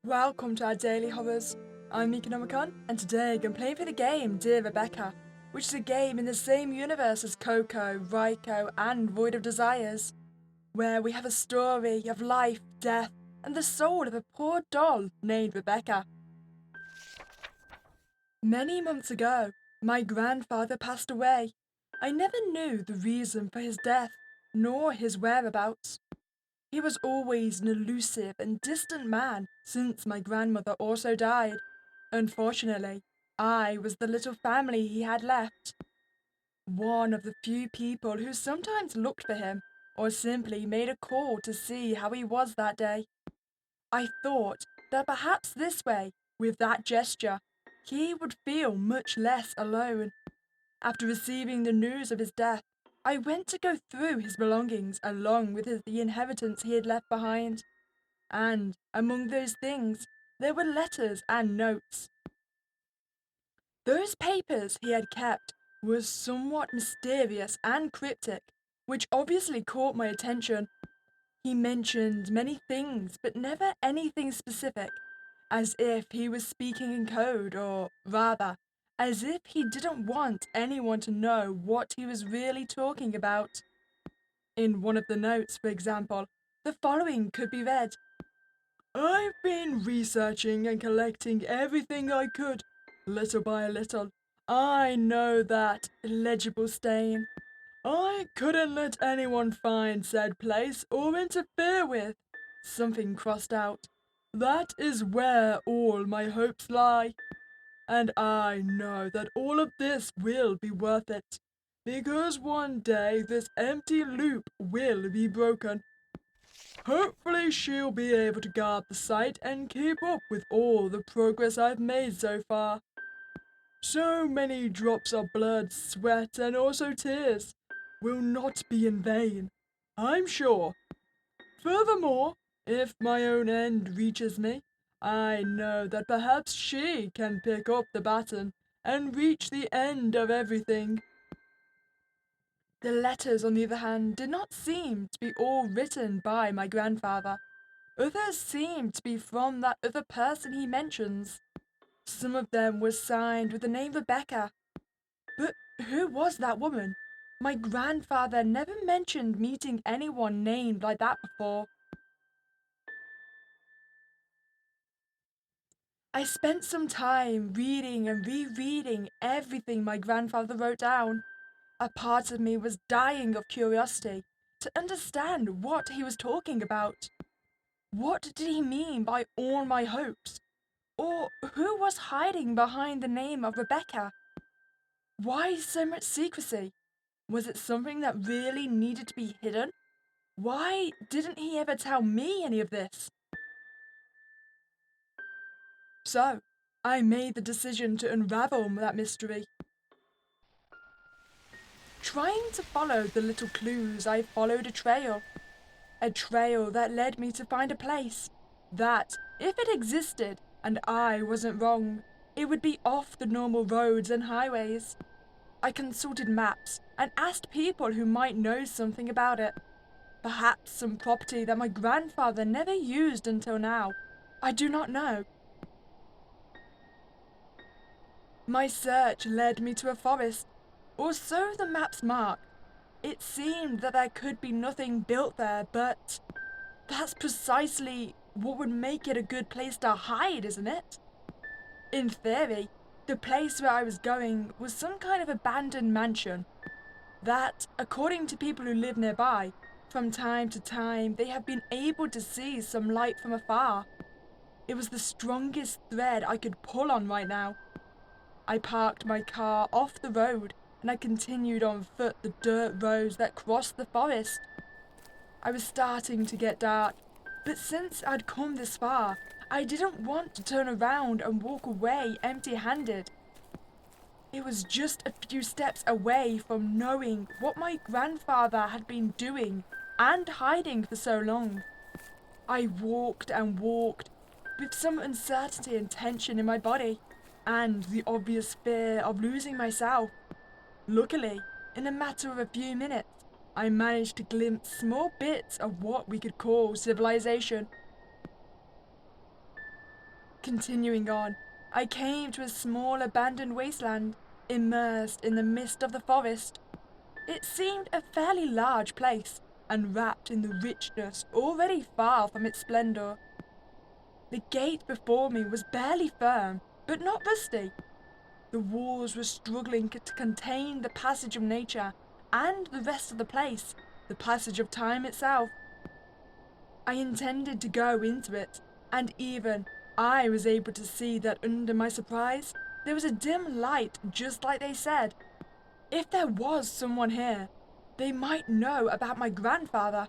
Welcome to our daily horrors. I'm Meeka Nomicon, and today I'm playing for the game Dear Rebecca, which is a game in the same universe as Coco, Ryko, and Void of Desires, where we have a story of life, death, and the soul of a poor doll named Rebecca. Many months ago, my grandfather passed away. I never knew the reason for his death, nor his whereabouts. He was always an elusive and distant man since my grandmother also died. Unfortunately, I was the little family he had left. One of the few people who sometimes looked for him or simply made a call to see how he was that day. I thought that perhaps this way, with that gesture, he would feel much less alone. After receiving the news of his death, I went to go through his belongings along with the inheritance he had left behind. And among those things, there were letters and notes. Those papers he had kept were somewhat mysterious and cryptic, which obviously caught my attention. He mentioned many things, but never anything specific, as if he was speaking in code, or rather, as if he didn't want anyone to know what he was really talking about. In one of the notes, for example, the following could be read. I've been researching and collecting everything I could, little by little. I know that illegible stain. I couldn't let anyone find said place or interfere with. Something crossed out. That is where all my hopes lie. And I know that all of this will be worth it, because one day this empty loop will be broken. Hopefully she'll be able to guard the site and keep up with all the progress I've made so far. So many drops of blood, sweat, and also tears will not be in vain, I'm sure. Furthermore, if my own end reaches me, I know that perhaps she can pick up the baton and reach the end of everything. The letters, on the other hand, did not seem to be all written by my grandfather. Others seemed to be from that other person he mentions. Some of them were signed with the name Rebecca. But who was that woman? My grandfather never mentioned meeting anyone named like that before. I spent some time reading and rereading everything my grandfather wrote down. A part of me was dying of curiosity to understand what he was talking about. What did he mean by all my hopes? Or who was hiding behind the name of Rebecca? Why so much secrecy? Was it something that really needed to be hidden? Why didn't he ever tell me any of this? So, I made the decision to unravel that mystery. Trying to follow the little clues, I followed a trail that led me to find a place that, if it existed and I wasn't wrong, it would be off the normal roads and highways. I consulted maps and asked people who might know something about it. Perhaps some property that my grandfather never used until now. I do not know. My search led me to a forest, or so the maps marked. It seemed that there could be nothing built there, but that's precisely what would make it a good place to hide, isn't it? In theory, the place where I was going was some kind of abandoned mansion that, according to people who live nearby, from time to time they have been able to see some light from afar. It was the strongest thread I could pull on right now. I parked my car off the road and I continued on foot the dirt roads that crossed the forest. I was starting to get dark, but since I'd come this far, I didn't want to turn around and walk away empty-handed. It was just a few steps away from knowing what my grandfather had been doing and hiding for so long. I walked and walked, with some uncertainty and tension in my body, and the obvious fear of losing myself. Luckily, in a matter of a few minutes, I managed to glimpse small bits of what we could call civilization. Continuing on, I came to a small abandoned wasteland, immersed in the mist of the forest. It seemed a fairly large place, and wrapped in the richness already far from its splendour. The gate before me was barely firm, but not rusty. The walls were struggling to contain the passage of nature and the rest of the place, the passage of time itself. I intended to go into it, and even I was able to see that under my surprise, there was a dim light just like they said. If there was someone here, they might know about my grandfather.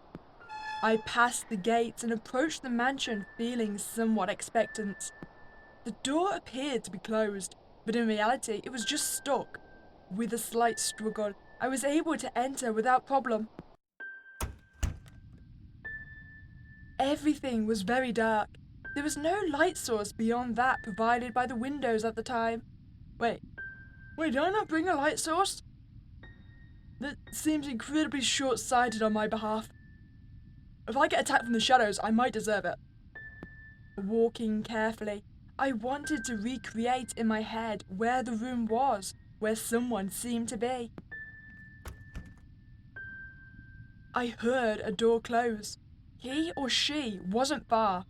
I passed the gates and approached the mansion feeling somewhat expectant. The door appeared to be closed, but in reality it was just stuck. With a slight struggle, I was able to enter without problem. Everything was very dark. There was no light source beyond that provided by the windows at the time. Wait, did I not bring a light source? That seems incredibly short-sighted on my behalf. If I get attacked from the shadows, I might deserve it. Walking carefully, I wanted to recreate in my head where the room was, where someone seemed to be. I heard a door close. He or she wasn't far.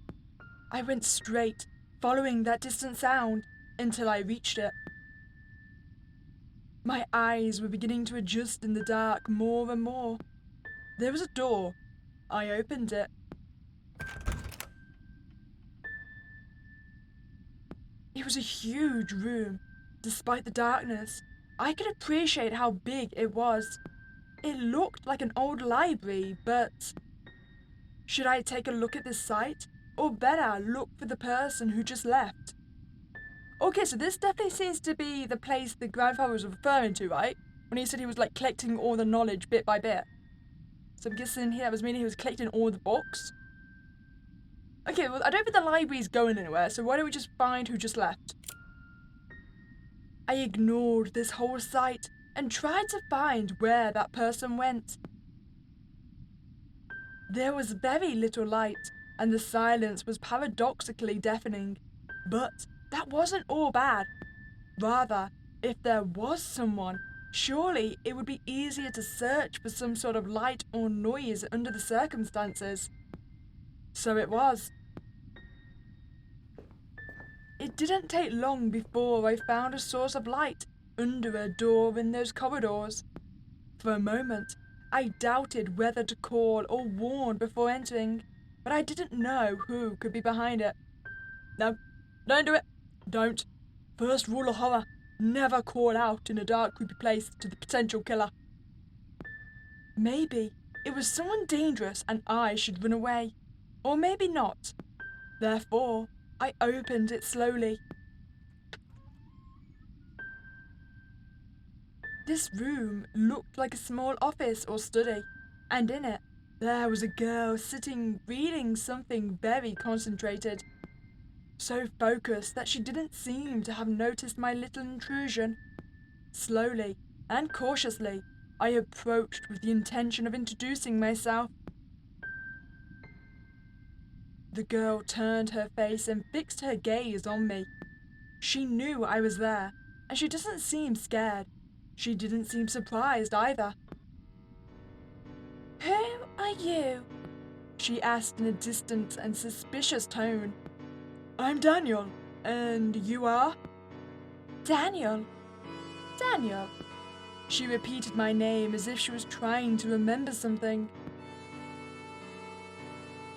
I went straight, following that distant sound, until I reached it. My eyes were beginning to adjust in the dark more and more. There was a door. I opened it. It was a huge room. Despite the darkness, I could appreciate how big it was. It looked like an old library, but should I take a look at this site, or better look for the person who just left? Okay, so this definitely seems to be the place the grandfather was referring to, right? When he said he was like collecting all the knowledge bit by bit. So I'm guessing here that was meaning he was collecting all the books. Okay, well, I don't think the library's going anywhere, so why don't we just find who just left? I ignored this whole site and tried to find where that person went. There was very little light, and the silence was paradoxically deafening. But that wasn't all bad. Rather, if there was someone, surely it would be easier to search for some sort of light or noise under the circumstances. So it was. It didn't take long before I found a source of light under a door in those corridors. For a moment, I doubted whether to call or warn before entering, but I didn't know who could be behind it. No, don't do it. Don't. First rule of horror, never call out in a dark, creepy place to the potential killer. Maybe it was someone dangerous and I should run away. Or maybe not. Therefore, I opened it slowly. This room looked like a small office or study, and in it, there was a girl sitting reading something very concentrated. So focused that she didn't seem to have noticed my little intrusion. Slowly and cautiously, I approached with the intention of introducing myself. The girl turned her face and fixed her gaze on me. She knew I was there, and she doesn't seem scared. She didn't seem surprised either. "Who are you?" she asked in a distant and suspicious tone. "I'm Daniel, and you are?" "Daniel. Daniel." She repeated my name as if she was trying to remember something.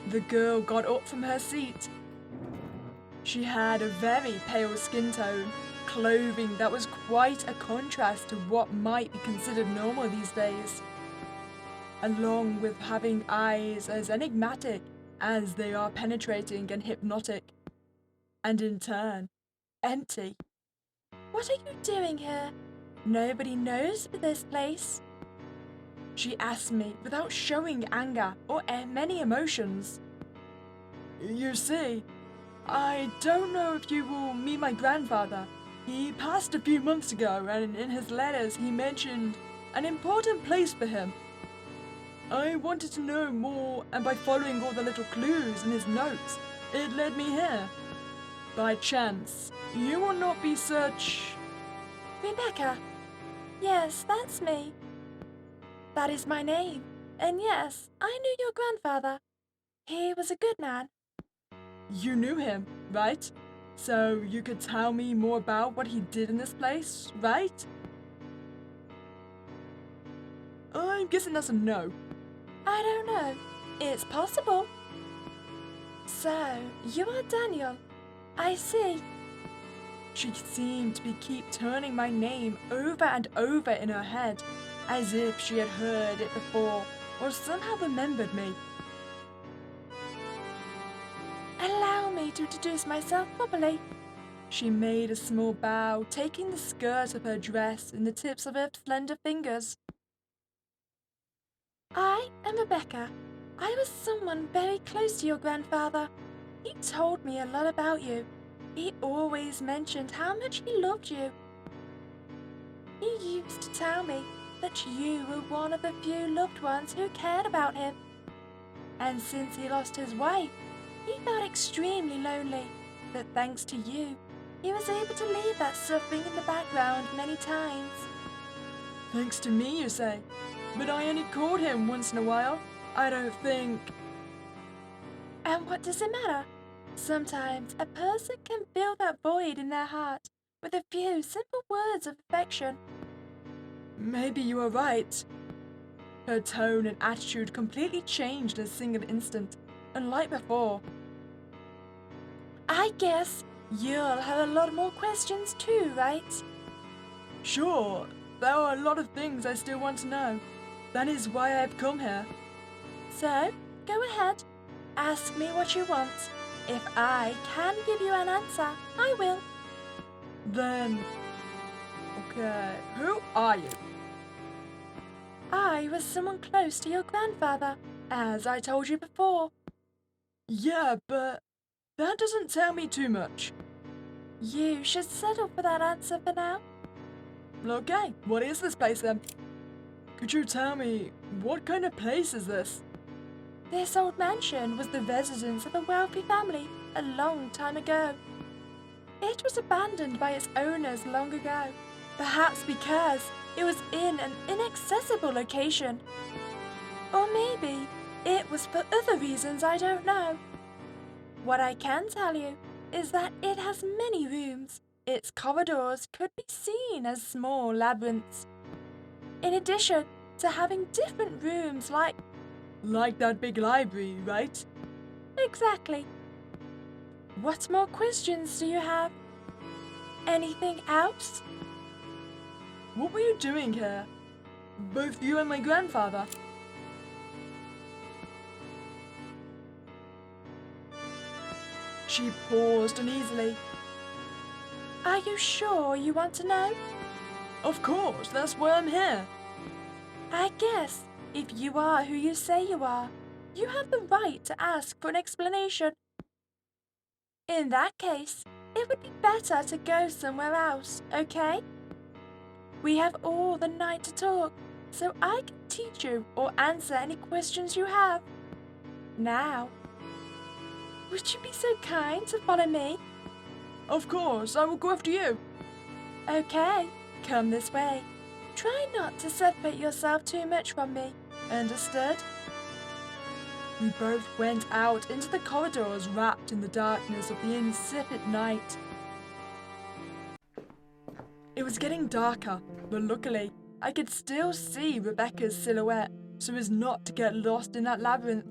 The girl got up from her seat. She had a very pale skin tone, clothing that was quite a contrast to what might be considered normal these days, along with having eyes as enigmatic as they are penetrating and hypnotic, and in turn, empty. "What are you doing here? Nobody knows this place," she asked me without showing anger or many emotions. "You see, I don't know if you will meet my grandfather. He passed a few months ago, and in his letters he mentioned an important place for him. I wanted to know more, and by following all the little clues in his notes, it led me here." By chance, you will not be such... Rebecca. Yes, that's me. That is my name. And yes, I knew your grandfather. He was a good man. You knew him, right? So you could tell me more about what he did in this place, right? I'm guessing that's a no. I don't know. It's possible. So, you are Daniel. I see. She seemed to keep turning my name over and over in her head, as if she had heard it before or somehow remembered me. Allow me to introduce myself properly. She made a small bow, taking the skirt of her dress in the tips of her slender fingers. I am Rebecca. I was someone very close to your grandfather. He told me a lot about you. He always mentioned how much he loved you. He used to tell me that you were one of the few loved ones who cared about him. And since he lost his wife, he felt extremely lonely. But thanks to you, he was able to leave that suffering in the background many times. Thanks to me, you say? But I only called him once in a while. I don't think... And what does it matter? Sometimes a person can fill that void in their heart with a few simple words of affection. Maybe you are right. Her tone and attitude completely changed in a single instant, unlike before. I guess you'll have a lot more questions too, right? Sure, there are a lot of things I still want to know. That is why I've come here. So, go ahead. Ask me what you want. If I can give you an answer, I will. Then... Okay, who are you? I was someone close to your grandfather, as I told you before. Yeah, but that doesn't tell me too much. You should settle for that answer for now. Okay, what is this place then? Could you tell me, what kind of place is this? This old mansion was the residence of a wealthy family a long time ago. It was abandoned by its owners long ago, perhaps because it was in an inaccessible location. Or maybe it was for other reasons I don't know. What I can tell you is that it has many rooms. Its corridors could be seen as small labyrinths. In addition to having different rooms like that big library, right? Exactly. What more questions do you have? Anything else? What were you doing here? Both you and my grandfather. She paused uneasily. Are you sure you want to know? Of course, that's why I'm here. I guess if you are who you say you are, you have the right to ask for an explanation. In that case, it would be better to go somewhere else, okay? We have all the night to talk, so I can teach you or answer any questions you have. Now, would you be so kind to follow me? Of course, I will go after you. Okay, come this way. Try not to separate yourself too much from me. Understood? We both went out into the corridors wrapped in the darkness of the insipid night. It was getting darker, but luckily, I could still see Rebecca's silhouette so as not to get lost in that labyrinth.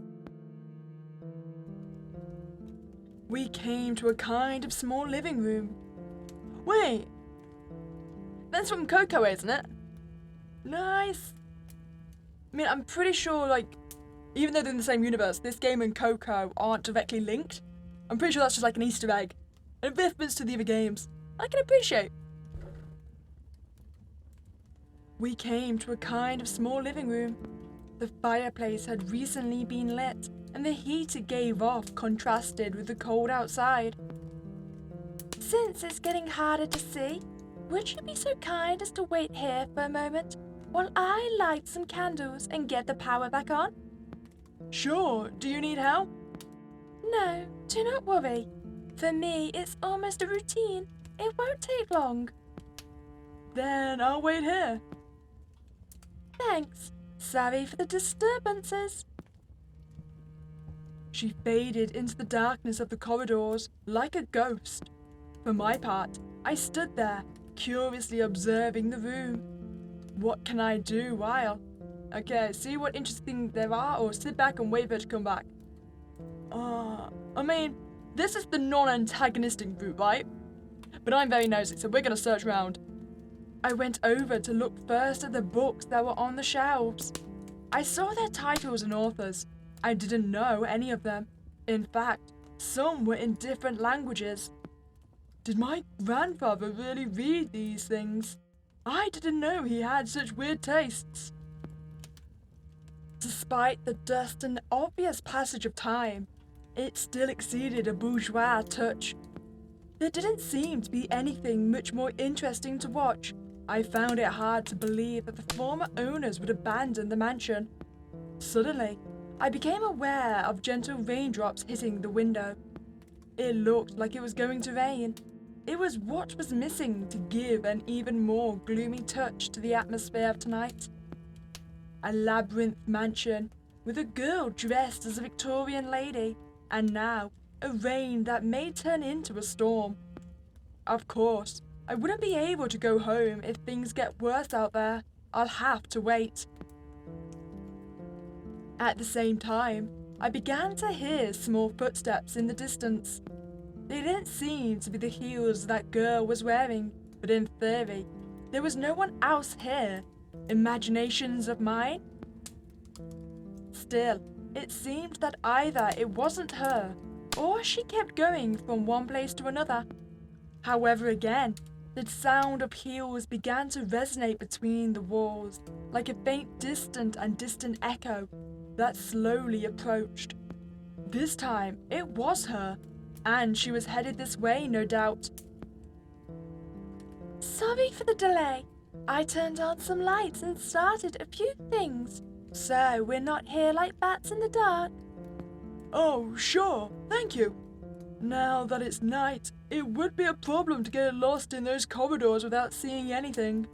We came to a kind of small living room. Wait! That's from Coco, isn't it? Nice! I mean, I'm pretty sure, even though they're in the same universe, this game and Coco aren't directly linked. I'm pretty sure that's just like an Easter egg. A reference to the other games. I can appreciate. We came to a kind of small living room. The fireplace had recently been lit, and the heat it gave off contrasted with the cold outside. Since it's getting harder to see, would you be so kind as to wait here for a moment while I light some candles and get the power back on? Sure, do you need help? No, do not worry. For me, it's almost a routine. It won't take long. Then I'll wait here. Thanks. Sorry for the disturbances. She faded into the darkness of the corridors like a ghost. For my part, I stood there, curiously observing the room. What can I do while? Okay, see what interesting there are, or sit back and wait for it to come back. I mean, this is the non-antagonistic route, right? But I'm very nosy, so we're gonna search around. I went over to look first at the books that were on the shelves. I saw their titles and authors. I didn't know any of them. In fact, some were in different languages. Did my grandfather really read these things? I didn't know he had such weird tastes. Despite the dust and obvious passage of time, it still exceeded a bourgeois touch. There didn't seem to be anything much more interesting to watch. I found it hard to believe that the former owners would abandon the mansion. Suddenly, I became aware of gentle raindrops hitting the window. It looked like it was going to rain. It was what was missing to give an even more gloomy touch to the atmosphere of tonight. A labyrinth mansion with a girl dressed as a Victorian lady, and now a rain that may turn into a storm. Of course, I wouldn't be able to go home if things get worse out there. I'll have to wait. At the same time, I began to hear small footsteps in the distance. They didn't seem to be the heels that girl was wearing, but in theory, there was no one else here. Imaginations of mine? Still, it seemed that either it wasn't her, or she kept going from one place to another. However, again, the sound of heels began to resonate between the walls, like a faint distant echo that slowly approached. This time, it was her, and she was headed this way, no doubt. Sorry for the delay. I turned on some lights and started a few things, so we're not here like bats in the dark. Oh, sure, thank you. Now that it's night, it would be a problem to get lost in those corridors without seeing anything.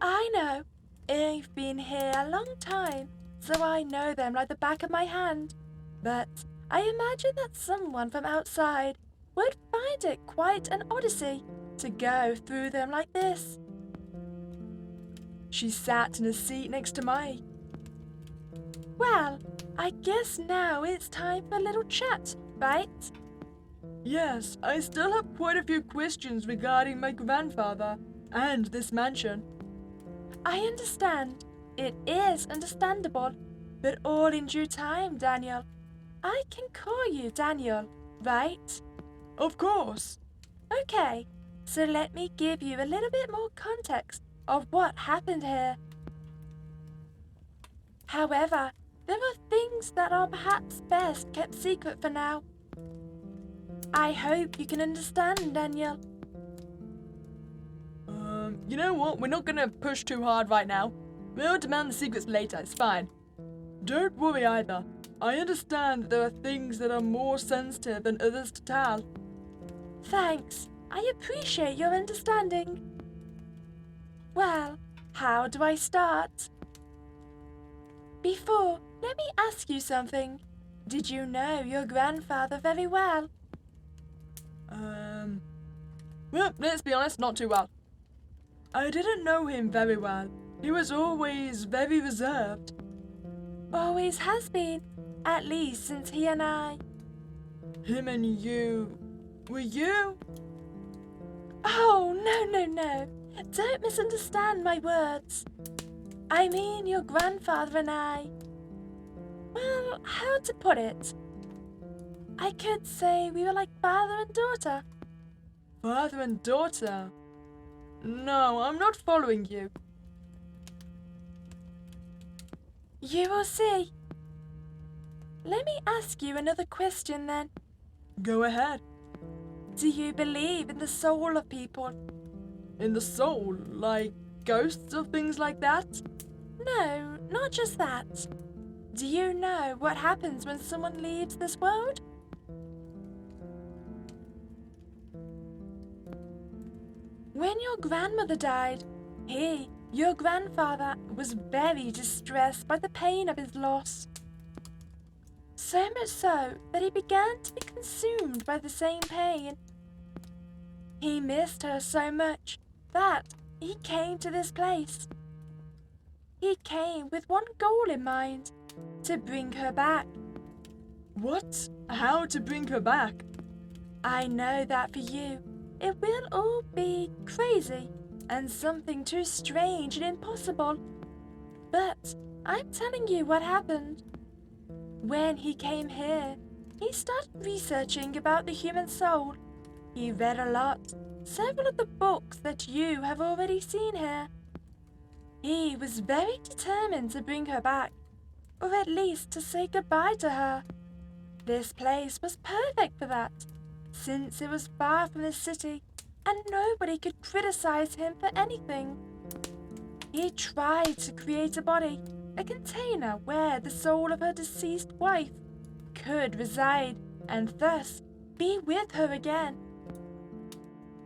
I know. I've been here a long time, so I know them like the back of my hand. But I imagine that someone from outside would find it quite an odyssey to go through them like this. She sat in a seat next to me. Well, I guess now it's time for a little chat, right? Yes, I still have quite a few questions regarding my grandfather and this mansion. I understand. It is understandable, but all in due time, Daniel. I can call you Daniel, right? Of course. Okay, so let me give you a little bit more context of what happened here. However, there are things that are perhaps best kept secret for now. I hope you can understand, Daniel. You know what? We're not gonna push too hard right now. We'll demand the secrets later, it's fine. Don't worry either. I understand that there are things that are more sensitive than others to tell. Thanks. I appreciate your understanding. Well, how do I start? Before, let me ask you something. Did you know your grandfather very well? Well, let's be honest, not too well. I didn't know him very well. He was always very reserved. Always has been, at least since he and I. Him and you... Were you? Oh, no. Don't misunderstand my words. I mean your grandfather and I. Well, how to put it? I could say we were like father and daughter. Father and daughter? No, I'm not following you. You will see. Let me ask you another question then. Go ahead. Do you believe in the soul of people? In the soul? Like ghosts or things like that? No, not just that. Do you know what happens when someone leaves this world? When your grandmother died, your grandfather, was very distressed by the pain of his loss. So much so that he began to be consumed by the same pain. He missed her so much that he came to this place. He came with one goal in mind: to bring her back. What? How to bring her back? I know that for you, it will all be crazy and something too strange and impossible. But I'm telling you what happened. When he came here, he started researching about the human soul. He read a lot, several of the books that you have already seen here. He was very determined to bring her back, or at least to say goodbye to her. This place was perfect for that, since it was far from the city and nobody could criticize him for anything. He tried to create a body, a container where the soul of her deceased wife could reside and thus be with her again.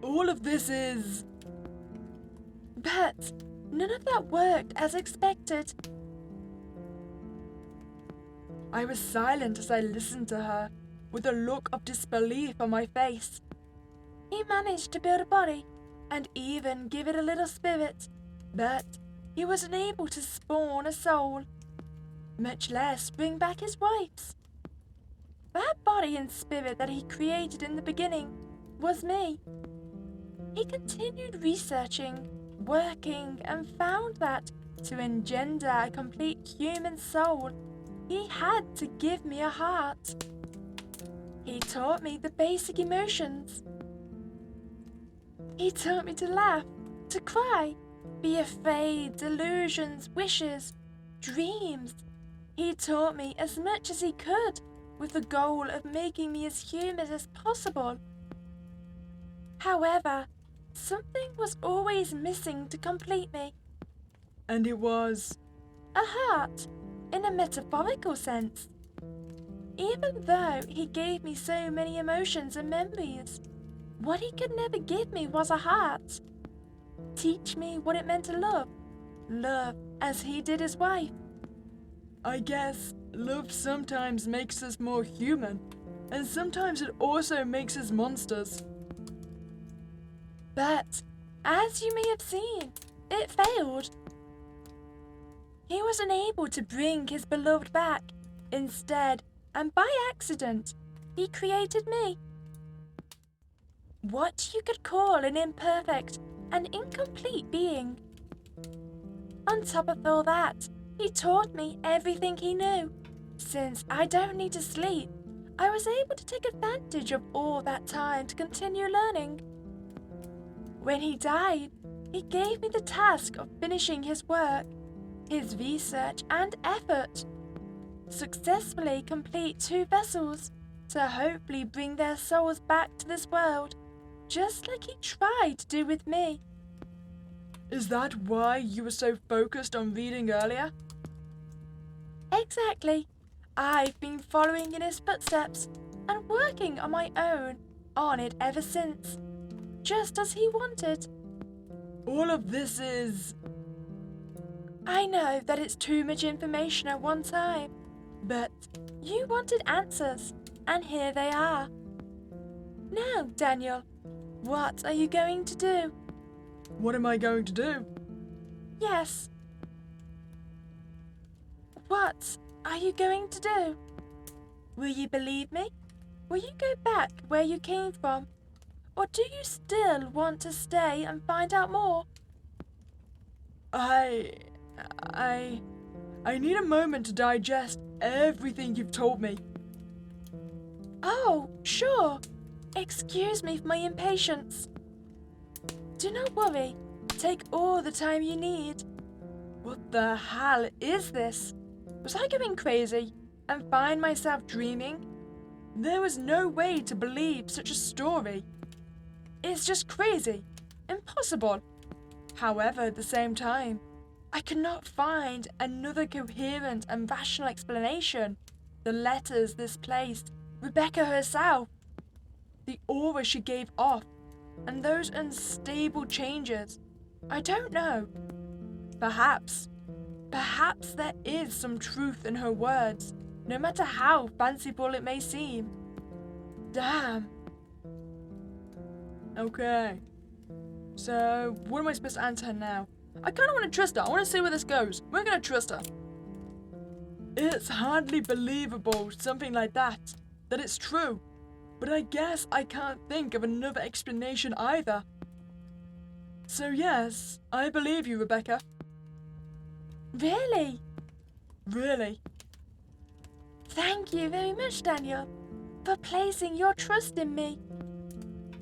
All of this is... But none of that worked as expected. I was silent as I listened to her, with a look of disbelief on my face. He managed to build a body and even give it a little spirit, but he wasn't able to spawn a soul, much less bring back his wife's. That body and spirit that he created in the beginning was me. He continued researching, working, and found that to engender a complete human soul, he had to give me a heart. He taught me the basic emotions. He taught me to laugh, to cry, be afraid, delusions, wishes, dreams. He taught me as much as he could, with the goal of making me as human as possible. However, something was always missing to complete me. And it was... A heart, in a metaphorical sense. Even though he gave me so many emotions and memories, what he could never give me was a heart. Teach me what it meant to love as he did his wife. I guess love sometimes makes us more human, and sometimes it also makes us monsters. But, as you may have seen, it failed. He was unable to bring his beloved back. Instead, and by accident, he created me. What you could call an imperfect and incomplete being. On top of all that, he taught me everything he knew. Since I don't need to sleep, I was able to take advantage of all that time to continue learning. When he died, he gave me the task of finishing his work, his research and effort. Successfully complete 2 vessels to hopefully bring their souls back to this world, just like he tried to do with me. Is that why you were so focused on reading earlier? Exactly. I've been following in his footsteps and working on my own on it ever since, just as he wanted. All of this is... I know that it's too much information at one time, but you wanted answers, and here they are. Now, Daniel, what are you going to do? What am I going to do? Yes. What are you going to do? Will you believe me? Will you go back where you came from? Or do you still want to stay and find out more? I need a moment to digest everything you've told me. Oh, sure. Excuse me for my impatience. Do not worry. Take all the time you need. What the hell is this? Was I going crazy and find myself dreaming? There was no way to believe such a story. It's just crazy. Impossible. However, at the same time, I could not find another coherent and rational explanation. The letters this place, Rebecca herself, the aura she gave off, and those unstable changes. I don't know. Perhaps there is some truth in her words, no matter how fanciful it may seem. Damn. Okay. So, what am I supposed to answer her now? I kind of want to trust her. I want to see where this goes. We're going to trust her. It's hardly believable, something like that it's true. But I guess I can't think of another explanation either. So yes, I believe you, Rebecca. Really? Really. Thank you very much, Daniel, for placing your trust in me.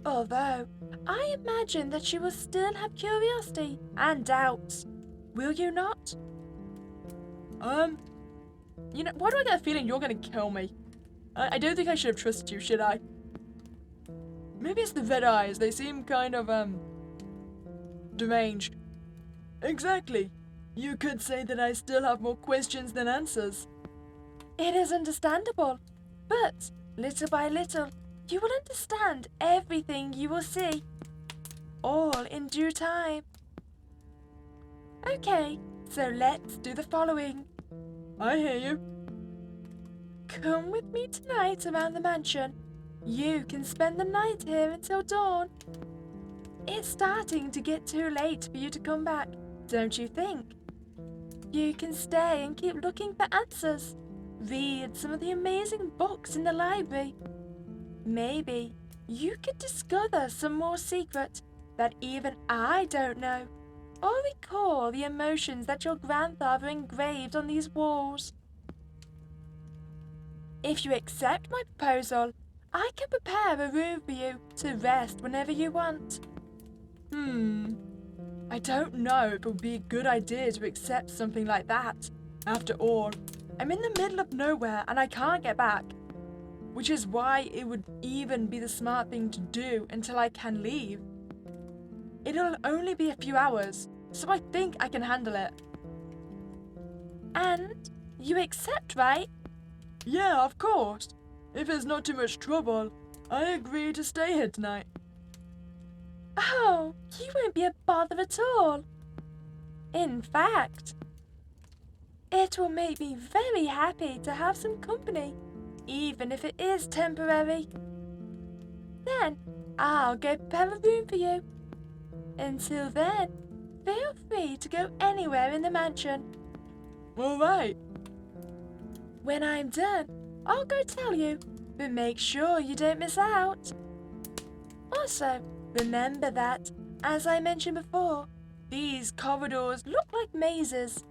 Although, I imagine that you will still have curiosity and doubts. Will you not? You know, why do I get a feeling you're gonna kill me? I don't think I should have trusted you, should I? Maybe it's the red eyes. They seem kind of, deranged. Exactly. You could say that I still have more questions than answers. It is understandable, but little by little, you will understand everything you will see. All in due time. Okay, so let's do the following. I hear you. Come with me tonight around the mansion. You can spend the night here until dawn. It's starting to get too late for you to come back, don't you think? You can stay and keep looking for answers. Read some of the amazing books in the library. Maybe you could discover some more secret that even I don't know, or recall the emotions that your grandfather engraved on these walls. If you accept my proposal, I can prepare a room for you to rest whenever you want. I don't know if it would be a good idea to accept something like that. After all, I'm in the middle of nowhere and I can't get back. Which is why it would even be the smart thing to do until I can leave. It'll only be a few hours, so I think I can handle it. And you accept, right? Yeah, of course. If it's not too much trouble, I agree to stay here tonight. Oh, you won't be a bother at all. In fact, it will make me very happy to have some company, even if it is temporary. Then, I'll go prepare a room for you. Until then, feel free to go anywhere in the mansion. All right. When I'm done, I'll go tell you, but make sure you don't miss out. Also, remember that, as I mentioned before, these corridors look like mazes.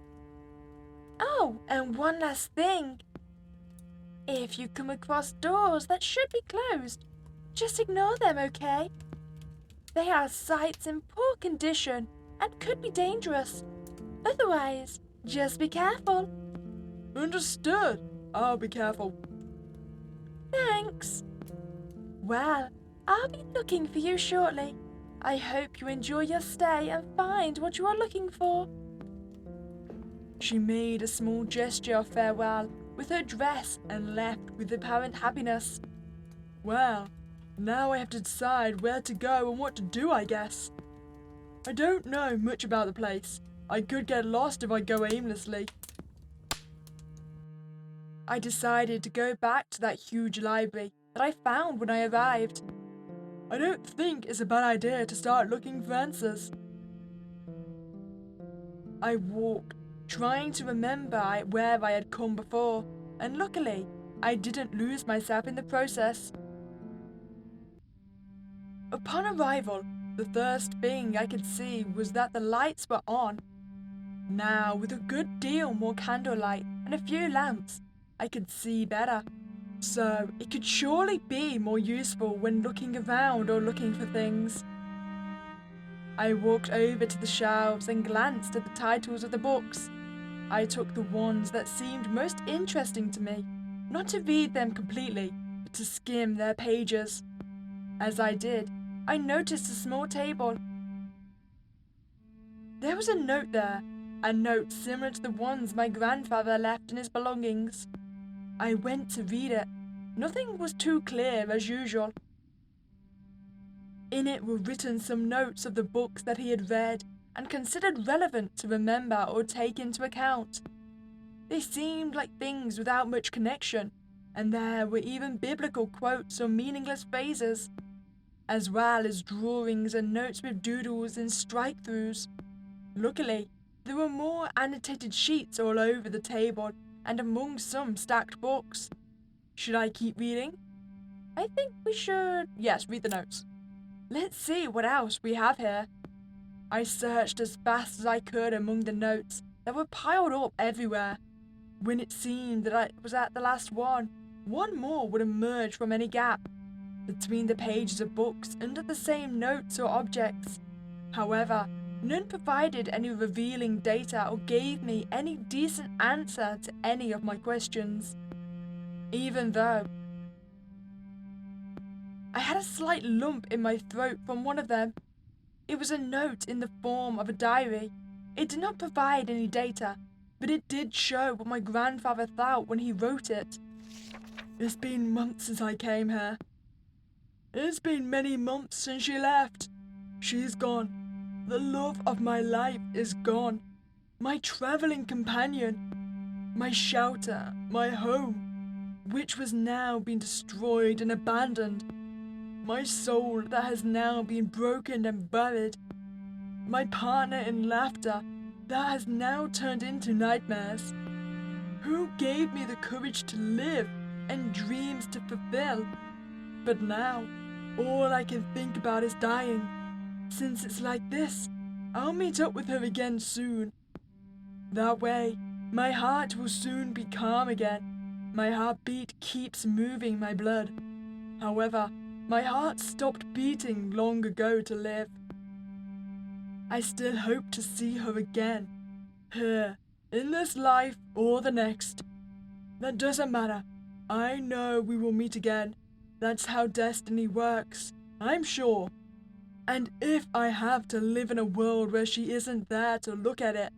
Oh, and one last thing. If you come across doors that should be closed, just ignore them, okay? They are sites in poor condition and could be dangerous. Otherwise, just be careful. Understood. I'll be careful. Thanks. Well, I'll be looking for you shortly. I hope you enjoy your stay and find what you are looking for. She made a small gesture of farewell with her dress and left with apparent happiness. Well, now I have to decide where to go and what to do, I guess. I don't know much about the place. I could get lost if I go aimlessly. I decided to go back to that huge library that I found when I arrived. I don't think it's a bad idea to start looking for answers. I walked, trying to remember where I had come before, and luckily, I didn't lose myself in the process. Upon arrival, the first thing I could see was that the lights were on. Now, with a good deal more candlelight and a few lamps, I could see better. So, it could surely be more useful when looking around or looking for things. I walked over to the shelves and glanced at the titles of the books. I took the ones that seemed most interesting to me, not to read them completely, but to skim their pages. As I did, I noticed a small table. There was a note there, a note similar to the ones my grandfather left in his belongings. I went to read it. Nothing was too clear as usual. In it were written some notes of the books that he had read and considered relevant to remember or take into account. They seemed like things without much connection, and there were even biblical quotes or meaningless phrases, as well as drawings and notes with doodles and strike-throughs. Luckily, there were more annotated sheets all over the table and among some stacked books. Should I keep reading? I think we should. Yes, read the notes. Let's see what else we have here. I searched as fast as I could among the notes that were piled up everywhere. When it seemed that I was at the last one more would emerge from any gap between the pages of books under the same notes or objects. However, none provided any revealing data or gave me any decent answer to any of my questions. Even though I had a slight lump in my throat from one of them. It was a note in the form of a diary. It did not provide any data, but it did show what my grandfather thought when he wrote it. It's been months since I came here. It's been many months since she left. She's gone. The love of my life is gone. My traveling companion. My shelter, my home, which was now being destroyed and abandoned. My soul that has now been broken and buried. My partner in laughter that has now turned into nightmares. Who gave me the courage to live and dreams to fulfill? But now, all I can think about is dying. Since it's like this, I'll meet up with her again soon. That way, my heart will soon be calm again. My heartbeat keeps moving my blood. However, my heart stopped beating long ago to live. I still hope to see her again. Here, in this life or the next. That doesn't matter. I know we will meet again. That's how destiny works, I'm sure. And if I have to live in a world where she isn't there to look at it,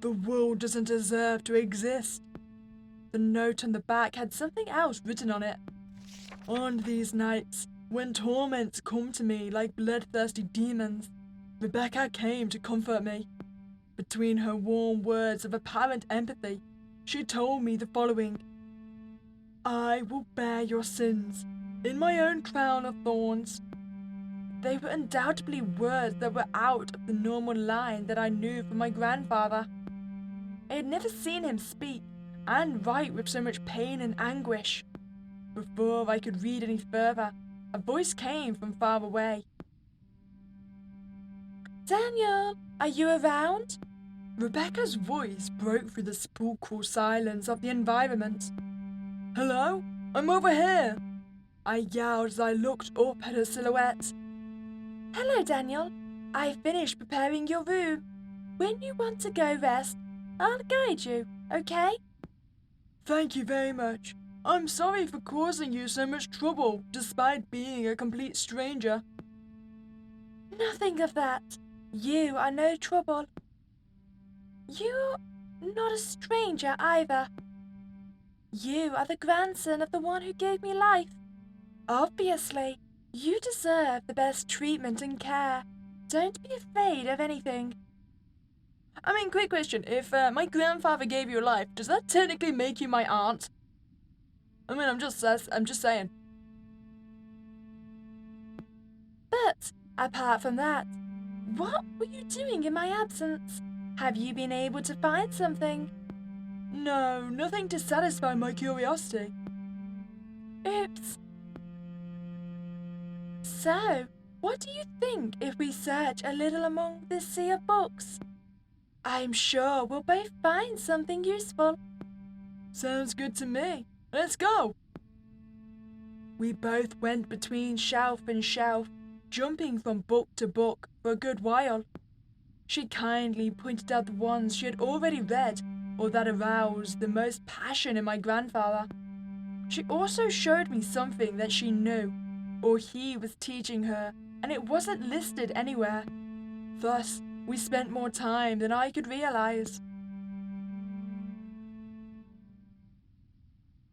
the world doesn't deserve to exist. The note on the back had something else written on it. On these nights, when torments come to me like bloodthirsty demons, Rebecca came to comfort me. Between her warm words of apparent empathy, she told me the following. I will bear your sins in my own crown of thorns. They were undoubtedly words that were out of the normal line that I knew from my grandfather. I had never seen him speak and write with so much pain and anguish. Before I could read any further, a voice came from far away. Daniel, are you around? Rebecca's voice broke through the sepulchral silence of the environment. Hello? I'm over here! I yelled as I looked up at her silhouette. Hello, Daniel. I finished preparing your room. When you want to go rest, I'll guide you, okay? Thank you very much. I'm sorry for causing you so much trouble, despite being a complete stranger. Nothing of that. You are no trouble. You're not a stranger either. You are the grandson of the one who gave me life. Obviously, you deserve the best treatment and care. Don't be afraid of anything. I mean, quick question. If my grandfather gave you life, does that technically make you my aunt? I mean, I'm just saying. But, apart from that, what were you doing in my absence? Have you been able to find something? No, nothing to satisfy my curiosity. Oops. So, what do you think if we search a little among this sea of books? I'm sure we'll both find something useful. Sounds good to me. Let's go. We both went between shelf and shelf, jumping from book to book for a good while. She kindly pointed out the ones she had already read or that aroused the most passion in my grandfather. She also showed me something that she knew, or he was teaching her, and it wasn't listed anywhere. Thus, we spent more time than I could realize.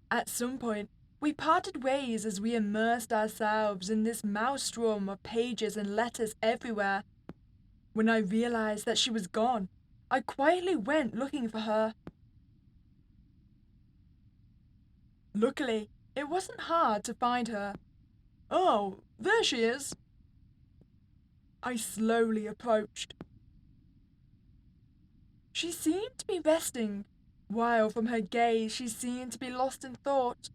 At some point, We parted ways as we immersed ourselves in this maelstrom of pages and letters everywhere. When I realized that she was gone, I quietly went looking for her. Luckily, it wasn't hard to find her. Oh, there she is. I slowly approached. She seemed to be resting, while from her gaze she seemed to be lost in thought.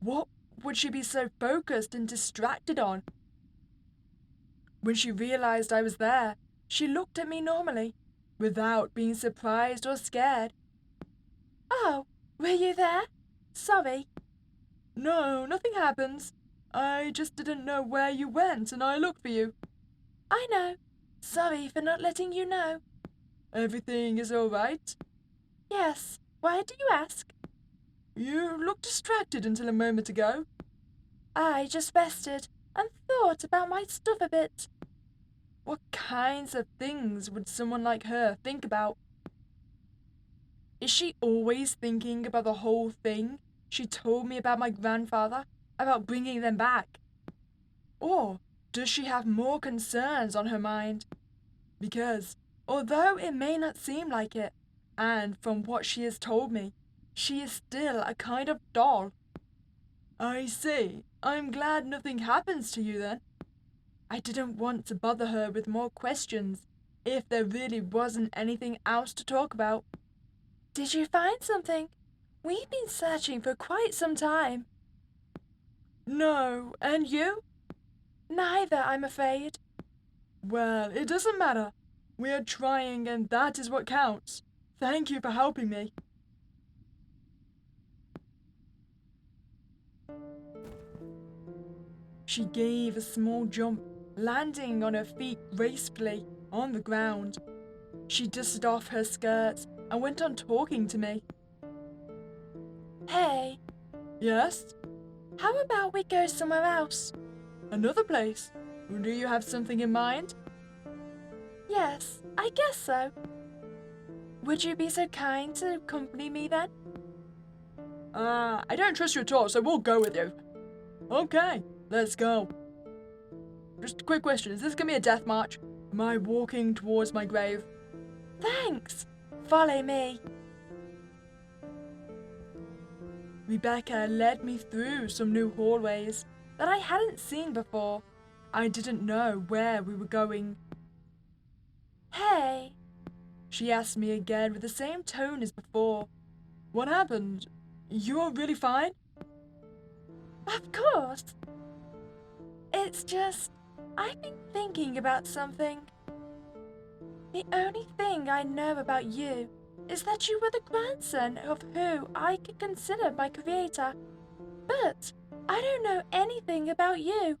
What would she be so focused and distracted on? When she realized I was there, she looked at me normally, without being surprised or scared. Oh, were you there? Sorry. No, nothing happens. I just didn't know where you went and I looked for you. I know. Sorry for not letting you know. Everything is all right? Yes. Why do you ask? You looked distracted until a moment ago. I just rested and thought about my stuff a bit. What kinds of things would someone like her think about? Is she always thinking about the whole thing she told me about my grandfather, about bringing them back? Or does she have more concerns on her mind? Because, although it may not seem like it, and from what she has told me, she is still a kind of doll. I see. I'm glad nothing happens to you then. I didn't want to bother her with more questions if there really wasn't anything else to talk about. Did you find something? We've been searching for quite some time. No, and you? Neither, I'm afraid. Well, it doesn't matter. We are trying and that is what counts. Thank you for helping me. She gave a small jump, landing on her feet gracefully on the ground. She dusted off her skirts and went on talking to me. Hey, Yes? how about we go somewhere else? Another place? Do you have something in mind? Yes, I guess so. Would you be so kind to accompany me then? I don't trust you at all, so we'll go with you. Okay, let's go. Just a quick question, is this gonna be a death march? Am I walking towards my grave? Thanks. Follow me. Rebecca led me through some new hallways that I hadn't seen before. I didn't know where we were going. Hey, She asked me again with the same tone as before. What happened? You're really fine? of course. It's just, I've been thinking about something. The only thing I know about you is that you were the grandson of who I could consider my creator. But I don't know anything about you.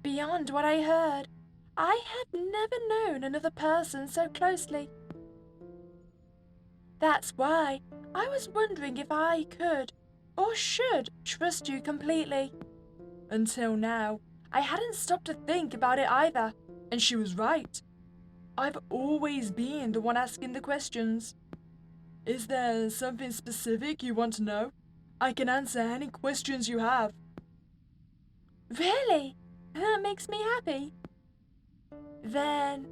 Beyond what I heard, I have never known another person so closely. That's why I was wondering if I could or should trust you completely. Until now, I hadn't stopped to think about it either, and she was right. I've always been the one asking the questions. Is there something specific you want to know? I can answer any questions you have. Really? That makes me happy. Then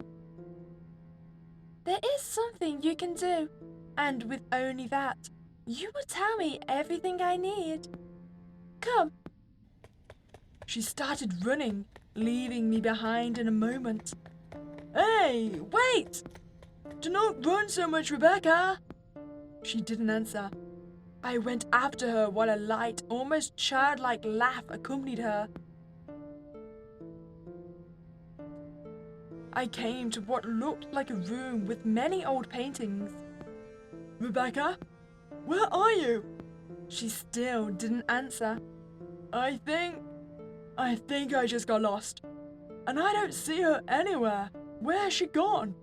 there is something you can do, and with only that, you will tell me everything I need. Come. She started running, leaving me behind in a moment. Hey, wait! Do not run so much, Rebecca! She didn't answer. I went after her while a light, almost childlike laugh accompanied her. I came to what looked like a room with many old paintings. Rebecca, where are you? She still didn't answer. I think I just got lost. And I don't see her anywhere. Where has she gone?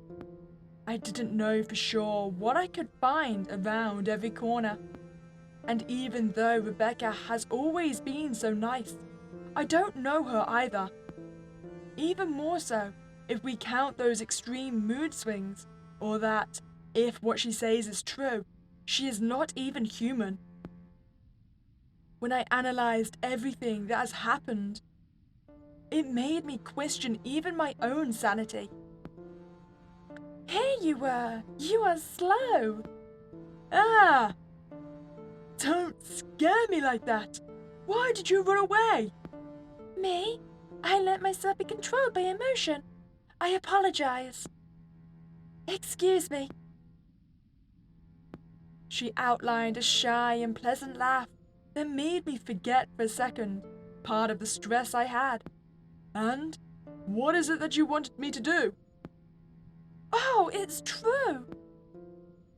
I didn't know for sure what I could find around every corner. And even though Rebecca has always been so nice, I don't know her either. Even more so if we count those extreme mood swings, or that, if what she says is true, she is not even human. when I analyzed everything that has happened. It made me question even my own sanity. Here you were! You are slow! Ah! Don't scare me like that! Why did you run away? Me? I let myself be controlled by emotion. I apologize. Excuse me. She outlined a shy and pleasant laugh that made me forget for a second part of the stress I had. And what is it that you wanted me to do? Oh, it's true.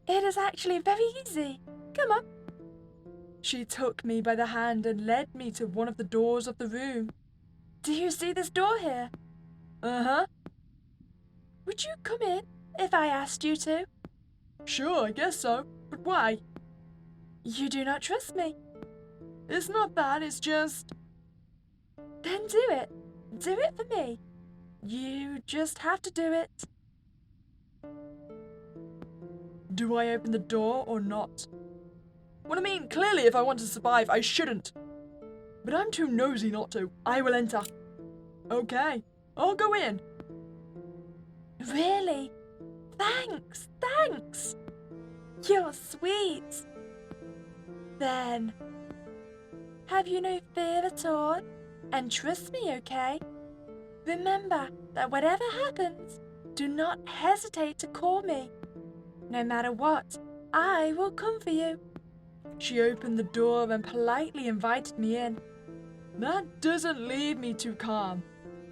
It is actually very easy. Come on. She took me by the hand and led me to one of the doors of the room. Do you see this door here? Uh-huh. Would you come in if I asked you to? Sure, I guess so. But why? You do not trust me. It's not that, it's just... Then do it. Do it for me. You just have to do it. Do I open the door or not? What I mean, clearly if I want to survive, I shouldn't. But I'm too nosy not to. I will enter. Okay, I'll go in. Really? Thanks, thanks. You're sweet. Then, have you no fear at all? And trust me, okay? Remember that whatever happens, do not hesitate to call me. No matter what, I will come for you. She opened the door and politely invited me in. That doesn't leave me too calm.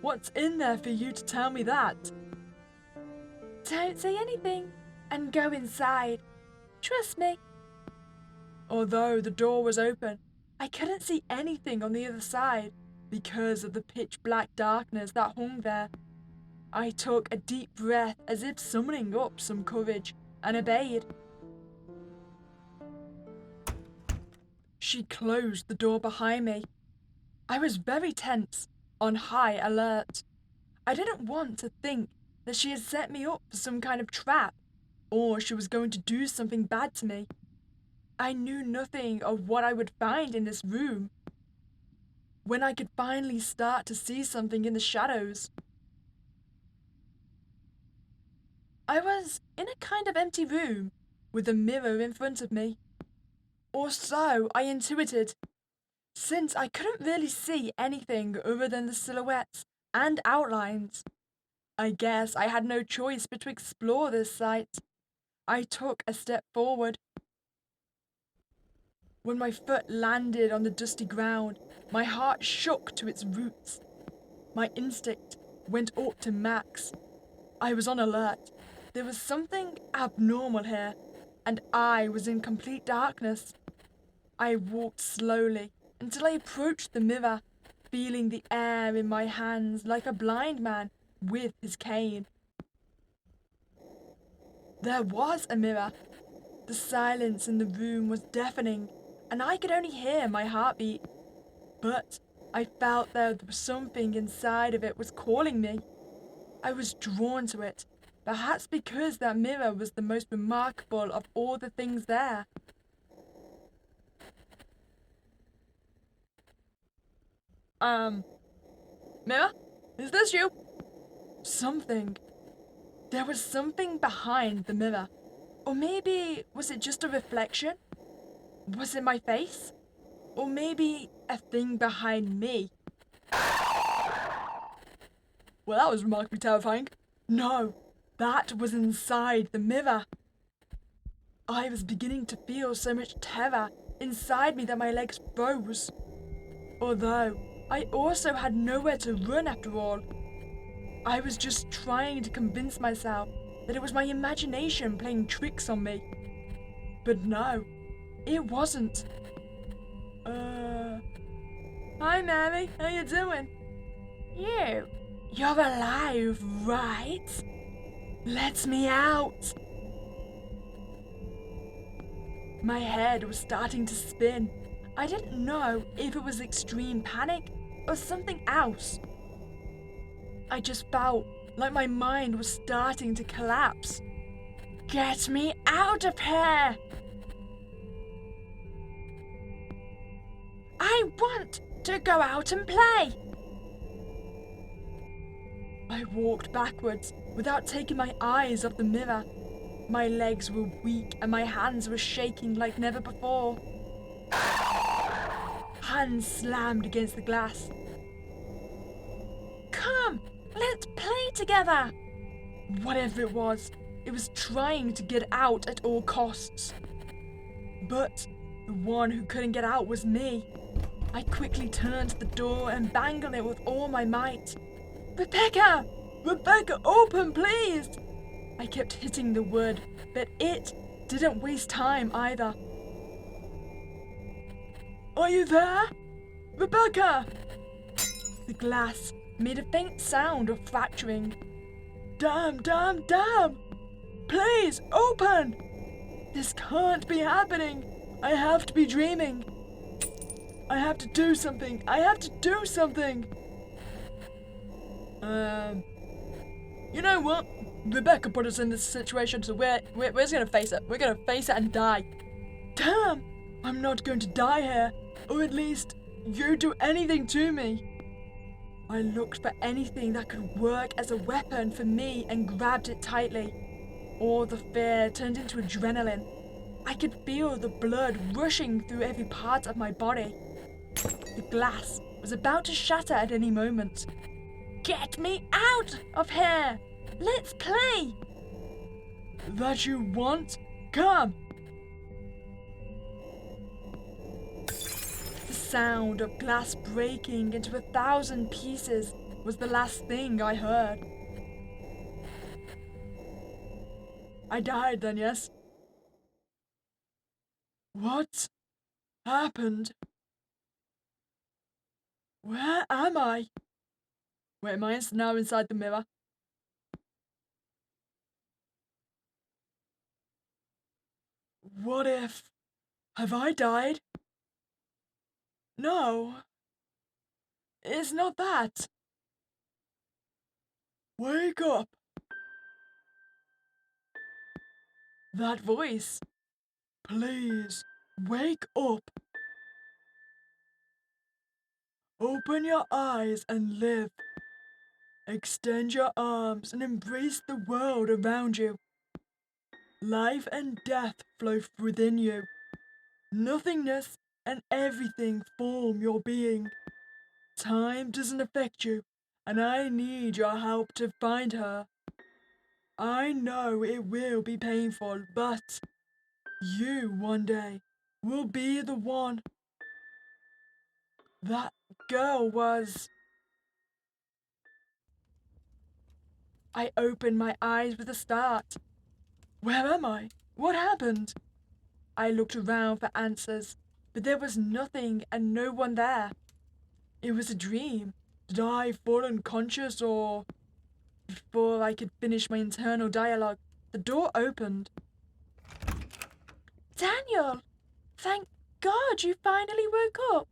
What's in there for you to tell me that? Don't say anything and go inside. Trust me. Although the door was open, I couldn't see anything on the other side because of the pitch black darkness that hung there. I took a deep breath as if summoning up some courage and obeyed. She closed the door behind me. I was very tense, on high alert. I didn't want to think that she had set me up for some kind of trap, or she was going to do something bad to me. I knew nothing of what I would find in this room. When I could finally start to see something in the shadows, I was in a kind of empty room with a mirror in front of me. Or so I intuited, since I couldn't really see anything other than the silhouettes and outlines. I guess I had no choice but to explore this site. I took a step forward. When my foot landed on the dusty ground, my heart shook to its roots. My instinct went up to max. I was on alert. There was something abnormal here, and I was in complete darkness. I walked slowly until I approached the mirror, feeling the air in my hands like a blind man with his cane. There was a mirror. The silence in the room was deafening, and I could only hear my heartbeat. But I felt there was something inside of it was calling me. I was drawn to it, perhaps because that mirror was the most remarkable of all the things there. Mirror? Is this you? Something. There was something behind the mirror. Or maybe, was it just a reflection? Was it my face? Or maybe a thing behind me? Well, that was remarkably terrifying. No, that was inside the mirror. I was beginning to feel so much terror inside me that my legs froze. Although, I also had nowhere to run after all. I was just trying to convince myself that it was my imagination playing tricks on me. But no, it wasn't. Hi Mary, how you doing? You're alive, right? Let me out. My head was starting to spin. I didn't know if it was extreme panic or something else. I just felt like my mind was starting to collapse. Get me out of here! I want to go out and play. I walked backwards without taking my eyes off the mirror. My legs were weak and my hands were shaking like never before. Hands slammed against the glass. Come, let's play together. Whatever it was trying to get out at all costs. But the one who couldn't get out was me. I quickly turned to the door and banged on it with all my might. Rebecca! Rebecca, open, please! I kept hitting the wood, but it didn't waste time either. Are you there? Rebecca! The glass made a faint sound of fracturing. Damn! Please, open! This can't be happening. I have to be dreaming. I have to do something. You know what? Rebecca put us in this situation, so we're just gonna face it. We're gonna face it and die. Damn! I'm not going to die here. Or at least, you do anything to me. I looked for anything that could work as a weapon for me and grabbed it tightly. All the fear turned into adrenaline. I could feel the blood rushing through every part of my body. The glass was about to shatter at any moment. Get me out of here! Let's play! That you want? Come! The sound of glass breaking into 1,000 pieces was the last thing I heard. I died then, yes? What happened? Where am I? Wait, am I now inside the mirror? What if... Have I died? No. It's not that. Wake up. That voice. Please, wake up. Open your eyes and live. Extend your arms and embrace the world around you. Life and death flow within you. Nothingness and everything form your being. Time doesn't affect you, and I need your help to find her. I know it will be painful, but you one day will be the one. That girl was... I opened my eyes with a start. Where am I? What happened? I looked around for answers, but there was nothing and no one there. It was a dream. Did I fall unconscious or... Before I could finish my internal dialogue, the door opened. Daniel, thank God you finally woke up.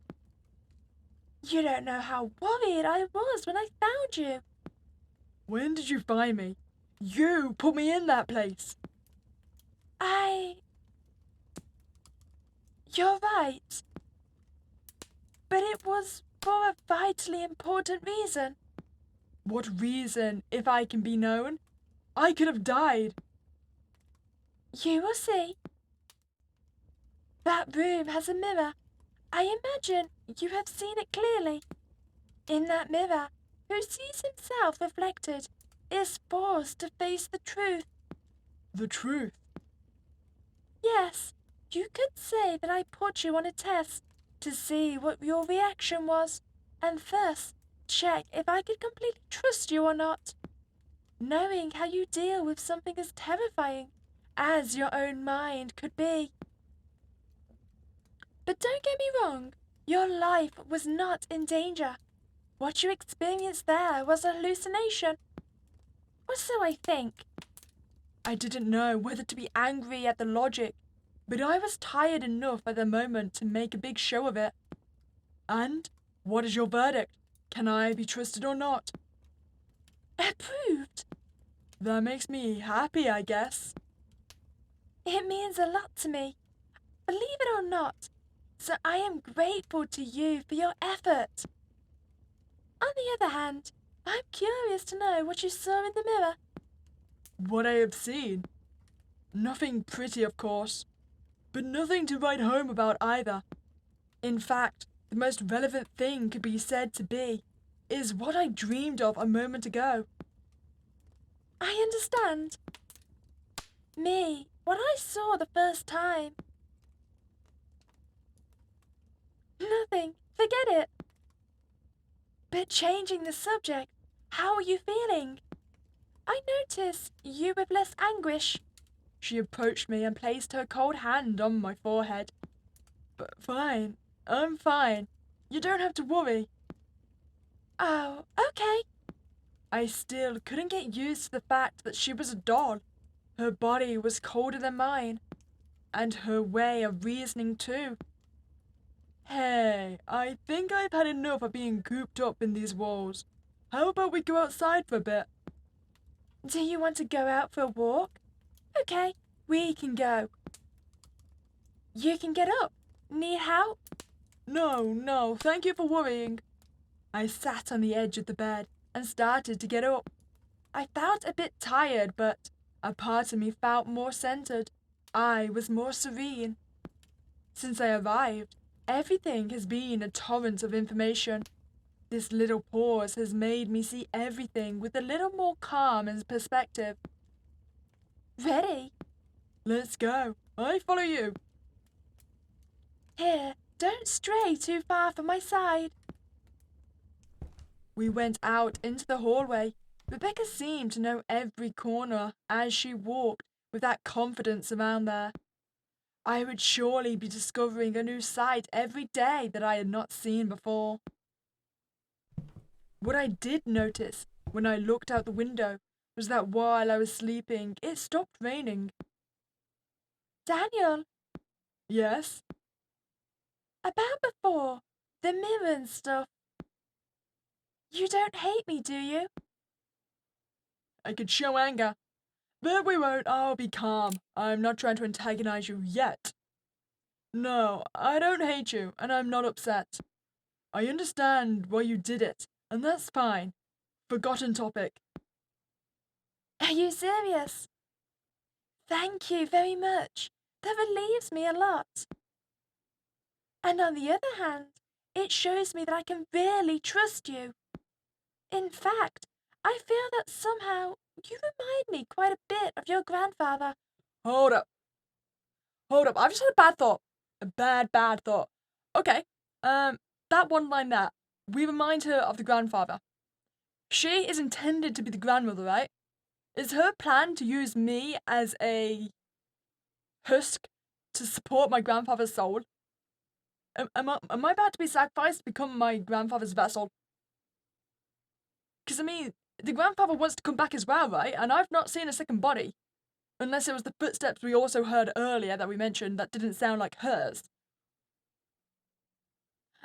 You don't know how worried I was when I found you. When did you find me? You put me in that place. You're right. But it was for a vitally important reason. What reason, if I can be known? I could have died. You will see. That room has a mirror. I imagine you have seen it clearly. In that mirror, who sees himself reflected is forced to face the truth. The truth? Yes, you could say that I put you on a test to see what your reaction was, and thus check if I could completely trust you or not. Knowing how you deal with something as terrifying as your own mind could be. But don't get me wrong, your life was not in danger. What you experienced there was a hallucination. Or so I think. I didn't know whether to be angry at the logic, but I was tired enough at the moment to make a big show of it. And what is your verdict? Can I be trusted or not? Approved. That makes me happy, I guess. It means a lot to me. Believe it or not, so I am grateful to you for your effort. On the other hand, I'm curious to know what you saw in the mirror. What I have seen? Nothing pretty, of course, but nothing to write home about either. In fact, the most relevant thing could be said to be is what I dreamed of a moment ago. I understand. Me, what I saw the first time. Nothing. Forget it. But changing the subject, how are you feeling? I notice you with less anguish. She approached me and placed her cold hand on my forehead. But fine, I'm fine. You don't have to worry. Oh, okay. I still couldn't get used to the fact that she was a doll. Her body was colder than mine, and her way of reasoning too. Hey, I think I've had enough of being cooped up in these walls. How about we go outside for a bit? Do you want to go out for a walk? Okay, we can go. You can get up. Need help? No, thank you for worrying. I sat on the edge of the bed and started to get up. I felt a bit tired, but a part of me felt more centered. I was more serene. Since I arrived, everything has been a torrent of information. This little pause has made me see everything with a little more calm and perspective. Ready? Let's go. I follow you. Here, don't stray too far from my side. We went out into the hallway. Rebecca seemed to know every corner as she walked with that confidence around there. I would surely be discovering a new sight every day that I had not seen before. What I did notice when I looked out the window was that while I was sleeping, it stopped raining. Daniel, Yes? about before, the mirror and stuff. You don't hate me, do you? I could show anger. But we won't. I'll be calm. I'm not trying to antagonize you yet. No, I don't hate you, and I'm not upset. I understand why you did it, and that's fine. Forgotten topic. Are you serious? Thank you very much. That relieves me a lot. And on the other hand, it shows me that I can really trust you. In fact, I feel that somehow you remind me quite a bit of your grandfather. Hold up. I've just had a bad thought. A bad thought. Okay. That one line there. We remind her of the grandfather. She is intended to be the grandmother, right? Is her plan to use me as a husk to support my grandfather's soul? Am I about to be sacrificed to become my grandfather's vessel? Because, I mean, the grandfather wants to come back as well, right? And I've not seen a second body. Unless it was the footsteps we also heard earlier that we mentioned that didn't sound like hers.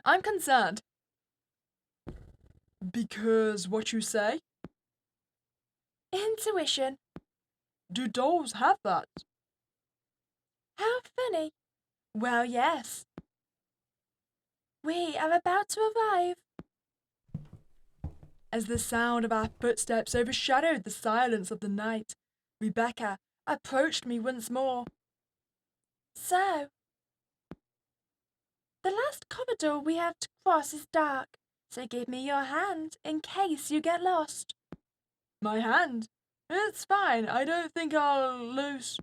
I'm concerned. Because what you say? Intuition. Do dolls have that? How funny. Well, yes. We are about to arrive. As the sound of our footsteps overshadowed the silence of the night, Rebecca approached me once more. So, the last corridor we have to cross is dark, so give me your hand in case you get lost. My hand? It's fine. I don't think I'll lose.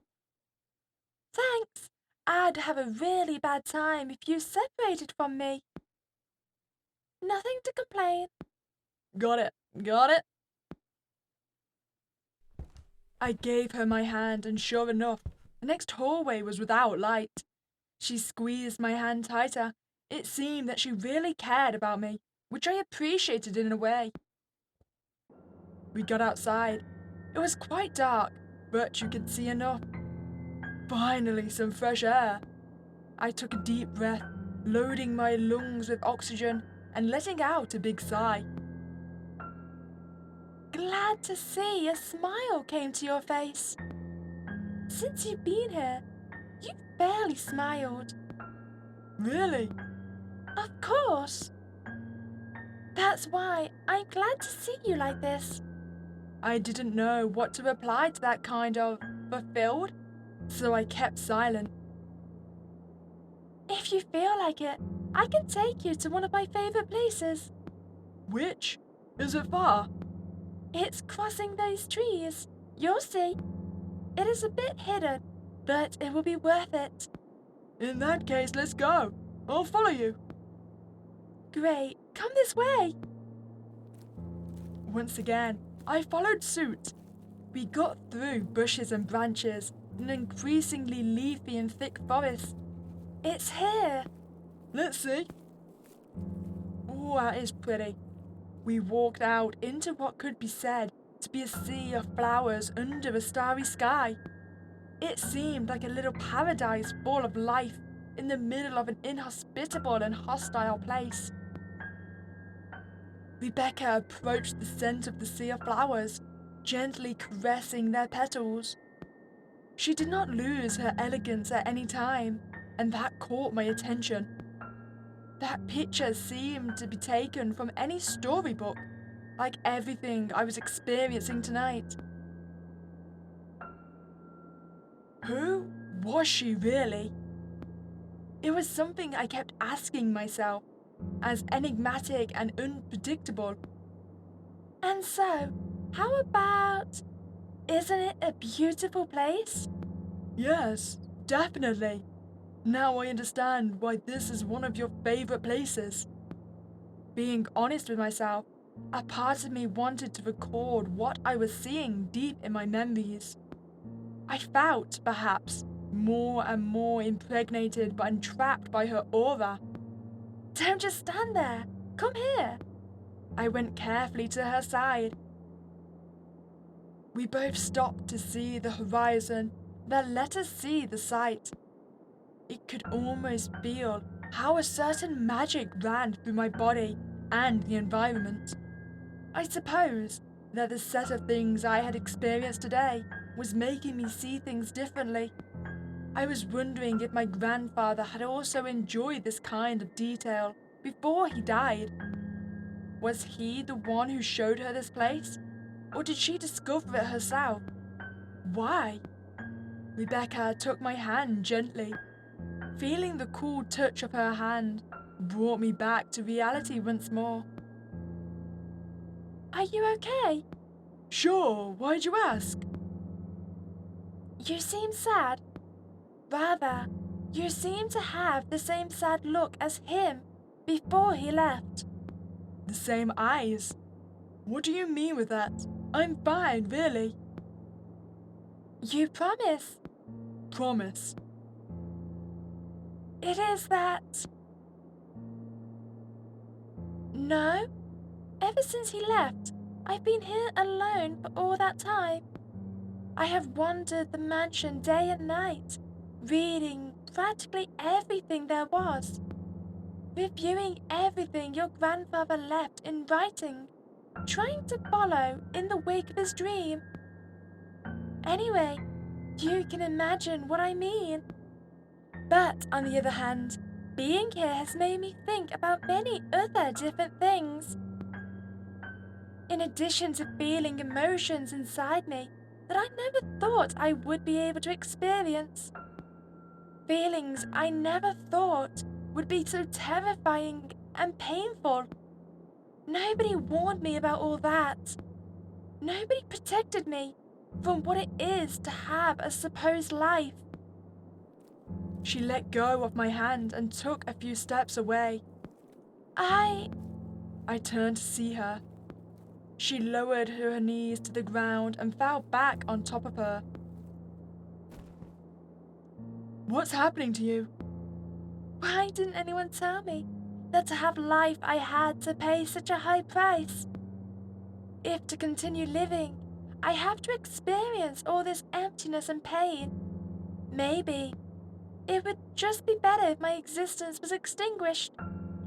Thanks. I'd have a really bad time if you separated from me. Nothing to complain. Got it. I gave her my hand, and sure enough, the next hallway was without light. She squeezed my hand tighter. It seemed that she really cared about me, which I appreciated in a way. We got outside. It was quite dark, but you could see enough. Finally, some fresh air. I took a deep breath, loading my lungs with oxygen and letting out a big sigh. Glad to see a smile came to your face. Since you've been here, you've barely smiled. Really? Of course. That's why I'm glad to see you like this. I didn't know what to reply to that kind of fulfilled, so I kept silent. If you feel like it, I can take you to one of my favorite places. Which? Is it far? It's crossing those trees. You'll see. It is a bit hidden, but it will be worth it. In that case, let's go. I'll follow you. Great, come this way. Once again, I followed suit. We got through bushes and branches in an increasingly leafy and thick forest. It's here. Let's see. Oh, that is pretty. We walked out into what could be said to be a sea of flowers under a starry sky. It seemed like a little paradise full of life in the middle of an inhospitable and hostile place. Rebecca approached the scent of the sea of flowers, gently caressing their petals. She did not lose her elegance at any time, and that caught my attention. That picture seemed to be taken from any storybook, like everything I was experiencing tonight. Who was she really? It was something I kept asking myself, as enigmatic and unpredictable. And so, how about... Isn't it a beautiful place? Yes, definitely. Now I understand why this is one of your favorite places. Being honest with myself, a part of me wanted to record what I was seeing deep in my memories. I felt, perhaps, more and more impregnated but entrapped by her aura. Don't just stand there. Come here. I went carefully to her side. We both stopped to see the horizon that let us see the sight. It could almost feel how a certain magic ran through my body and the environment. I suppose that the set of things I had experienced today was making me see things differently. I was wondering if my grandfather had also enjoyed this kind of detail before he died. Was he the one who showed her this place? Or did she discover it herself? Why? Rebecca took my hand gently. Feeling the cool touch of her hand brought me back to reality once more. Are you okay? Sure, why'd you ask? You seem sad. Rather, you seem to have the same sad look as him before he left. The same eyes. What do you mean with that? I'm fine, really. You promise? Promise. It is that... No? Ever since he left, I've been here alone for all that time. I have wandered the mansion day and night, reading practically everything there was, reviewing everything your grandfather left in writing, trying to follow in the wake of his dream. Anyway, you can imagine what I mean. But on the other hand, being here has made me think about many other different things. In addition to feeling emotions inside me that I never thought I would be able to experience. Feelings I never thought would be so terrifying and painful. Nobody warned me about all that. Nobody protected me from what it is to have a supposed life. She let go of my hand and took a few steps away. I turned to see her. She lowered her knees to the ground and fell back on top of her. What's happening to you? Why didn't anyone tell me that to have life I had to pay such a high price? If to continue living, I have to experience all this emptiness and pain. Maybe it would just be better if my existence was extinguished,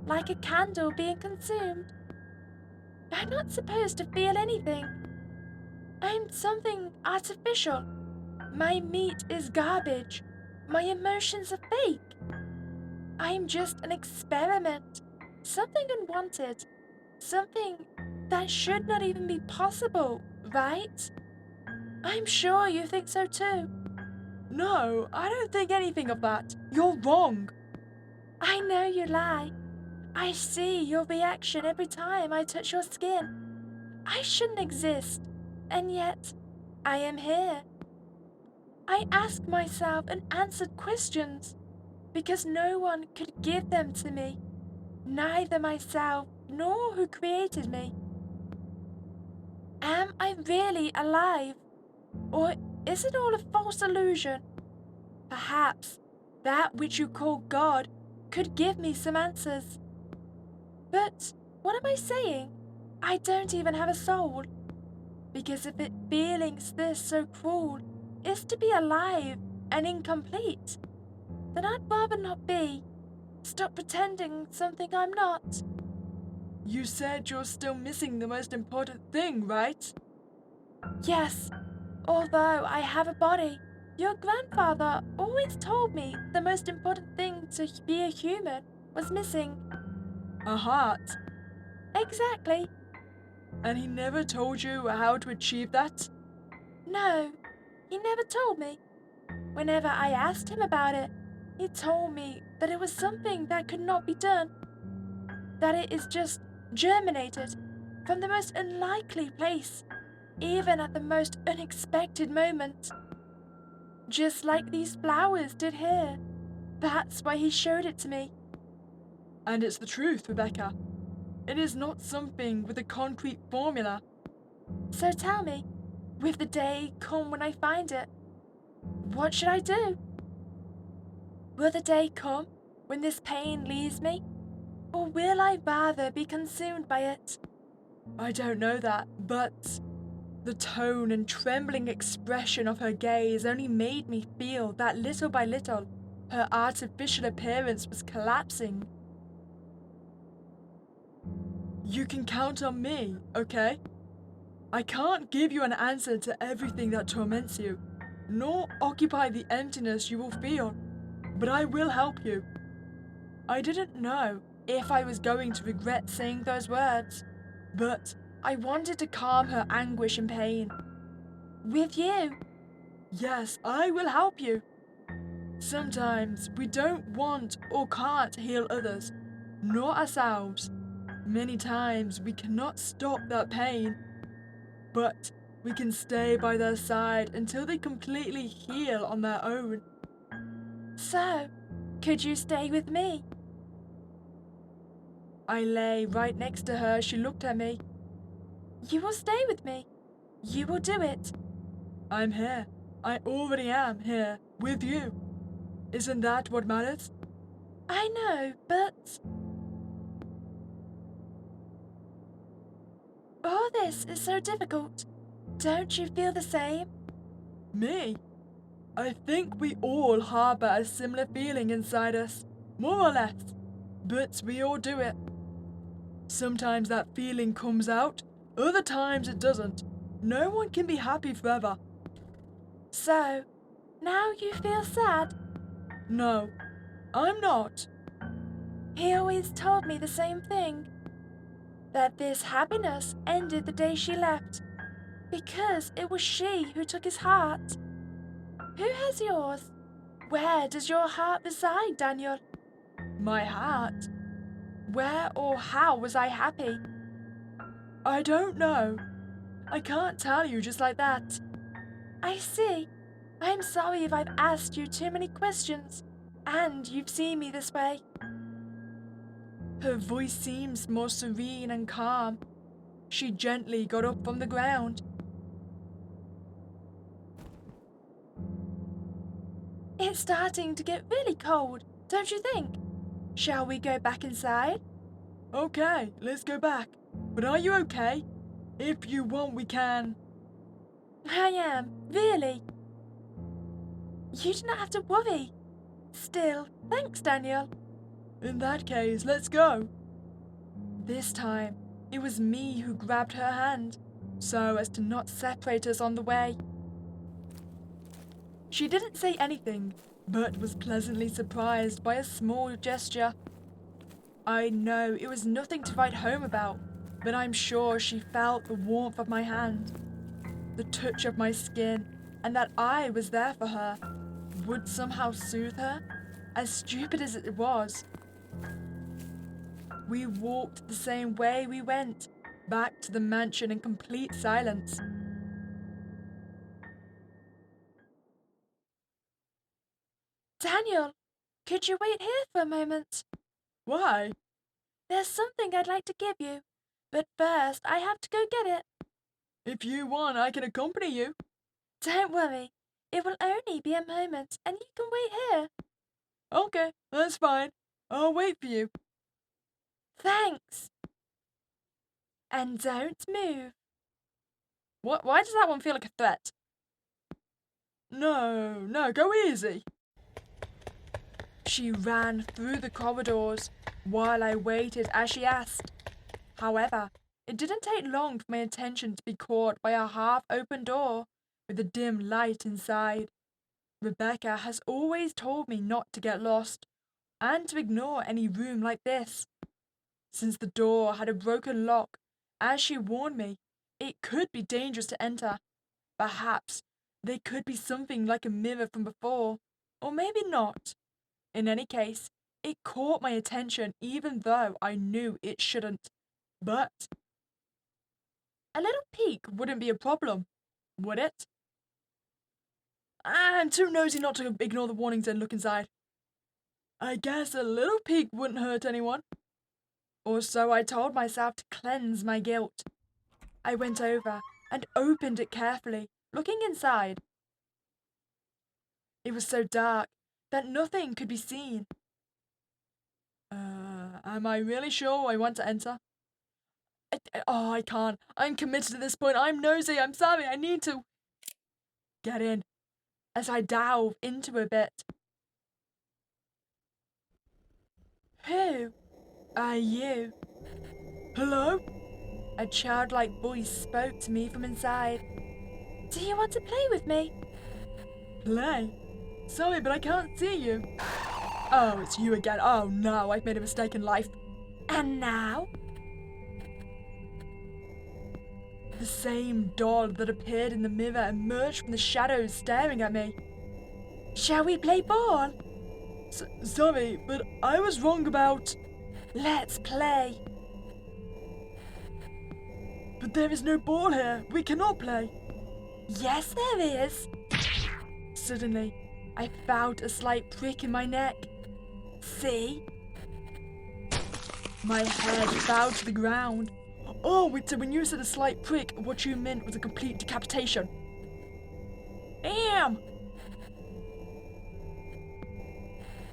like a candle being consumed. I'm not supposed to feel anything. I'm something artificial. My meat is garbage. My emotions are fake. I'm just an experiment. Something unwanted. Something that should not even be possible, right? I'm sure you think so too. No, I don't think anything of that. You're wrong. I know you lie. I see your reaction every time I touch your skin. I shouldn't exist, and yet I am here. I ask myself unanswered questions because no one could give them to me, neither myself nor who created me. Am I really alive, or is it all a false illusion? Perhaps that which you call God could give me some answers. But what am I saying? I don't even have a soul. Because if it feelings this so cruel is to be alive and incomplete, then I'd rather not be. Stop pretending something I'm not. You said you're still missing the most important thing, right? Yes, although I have a body, your grandfather always told me the most important thing to be a human was missing. A heart. Exactly. And he never told you how to achieve that? No, he never told me. Whenever I asked him about it, he told me that it was something that could not be done, that it is just germinated from the most unlikely place, even at the most unexpected moment. Just like these flowers did here. That's why he showed it to me. And it's the truth, Rebecca. It is not something with a concrete formula. So tell me, will the day come when I find it? What should I do? Will the day come when this pain leaves me? Or will I rather be consumed by it? I don't know that, but the tone and trembling expression of her gaze only made me feel that little by little her artificial appearance was collapsing. You can count on me, okay? I can't give you an answer to everything that torments you, nor occupy the emptiness you will feel, but I will help you. I didn't know if I was going to regret saying those words, but I wanted to calm her anguish and pain. With you? Yes, I will help you. Sometimes we don't want or can't heal others, nor ourselves. Many times we cannot stop that pain, but we can stay by their side until they completely heal on their own. So, could you stay with me? I lay right next to her. She looked at me. You will stay with me. You will do it. I'm here. I already am here with you. Isn't that what matters? I know, but all this is so difficult. Don't you feel the same? Me? I think we all harbor a similar feeling inside us, more or less, but we all do it. Sometimes that feeling comes out, other times it doesn't. No one can be happy forever. So, now you feel sad? No, I'm not. He always told me the same thing. That this happiness ended the day she left. Because it was she who took his heart. Who has yours? Where does your heart reside, Daniel? My heart? Where or how was I happy? I don't know. I can't tell you just like that. I see. I'm sorry if I've asked you too many questions, and you've seen me this way. Her voice seems more serene and calm. She gently got up from the ground. It's starting to get really cold, don't you think? Shall we go back inside? Okay, let's go back. But are you okay? If you want, we can. I am, really. You do not have to worry. Still, thanks, Daniel. In that case, let's go. This time, it was me who grabbed her hand, so as to not separate us on the way. She didn't say anything, but was pleasantly surprised by a small gesture. I know it was nothing to write home about, but I'm sure she felt the warmth of my hand, the touch of my skin, and that I was there for her would somehow soothe her, as stupid as it was. We walked the same way we went, back to the mansion in complete silence. Daniel, could you wait here for a moment? Why? There's something I'd like to give you, but first I have to go get it. If you want, I can accompany you. Don't worry, it will only be a moment and you can wait here. Okay, that's fine. I'll wait for you. Thanks. And don't move. What? Why does that one feel like a threat? No, go easy. She ran through the corridors while I waited as she asked. However, it didn't take long for my attention to be caught by a half-open door with a dim light inside. Rebecca has always told me not to get lost and to ignore any room like this. Since the door had a broken lock, as she warned me, it could be dangerous to enter. Perhaps they could be something like a mirror from before, or maybe not. In any case, it caught my attention even though I knew it shouldn't. But a little peek wouldn't be a problem, would it? I'm too nosy not to ignore the warnings and look inside. I guess a little peek wouldn't hurt anyone. Or so I told myself to cleanse my guilt. I went over and opened it carefully, looking inside. It was so dark that nothing could be seen. Am I really sure I want to enter? I can't. I'm committed at this point. I'm nosy. I'm sorry. I need to get in as I delve into a bit. Who are you? Hello? A childlike voice spoke to me from inside. Do you want to play with me? Play? Sorry, but I can't see you. Oh, it's you again. Oh no, I've made a mistake in life. And now? The same doll that appeared in the mirror emerged from the shadows staring at me. Shall we play ball? Sorry, but I was wrong about... Let's play. But there is no ball here. We cannot play. Yes, there is. Suddenly, I felt a slight prick in my neck. See? My head fell to the ground. Oh, wait, so when you said a slight prick, what you meant was a complete decapitation. Damn!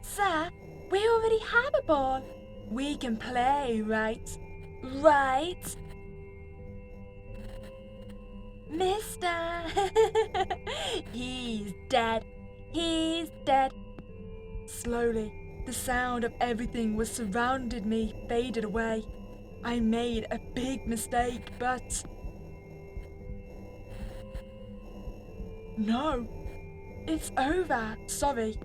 Sir, we already have a ball. We can play, right? Right? Mister! He's dead. He's dead. Slowly, the sound of everything was surrounded me faded away. I made a big mistake, but... No, it's over. Sorry.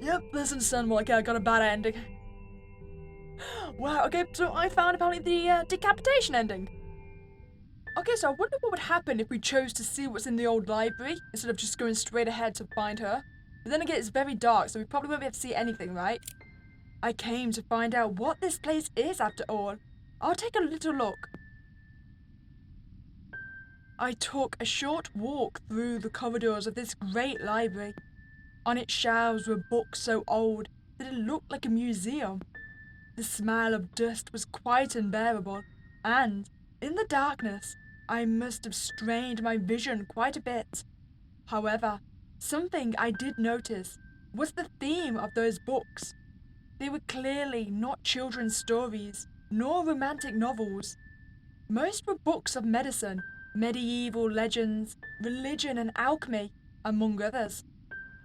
Yep, that's understandable. Okay, I got a bad ending. Wow, okay, so I found apparently the decapitation ending. Okay, so I wonder what would happen if we chose to see what's in the old library instead of just going straight ahead to find her. But then again, it's very dark, so we probably won't be able to see anything, right? I came to find out what this place is after all. I'll take a little look. I took a short walk through the corridors of this great library. On its shelves were books so old that it looked like a museum. The smell of dust was quite unbearable, and, in the darkness, I must have strained my vision quite a bit. However, something I did notice was the theme of those books. They were clearly not children's stories, nor romantic novels. Most were books of medicine, medieval legends, religion and alchemy, among others.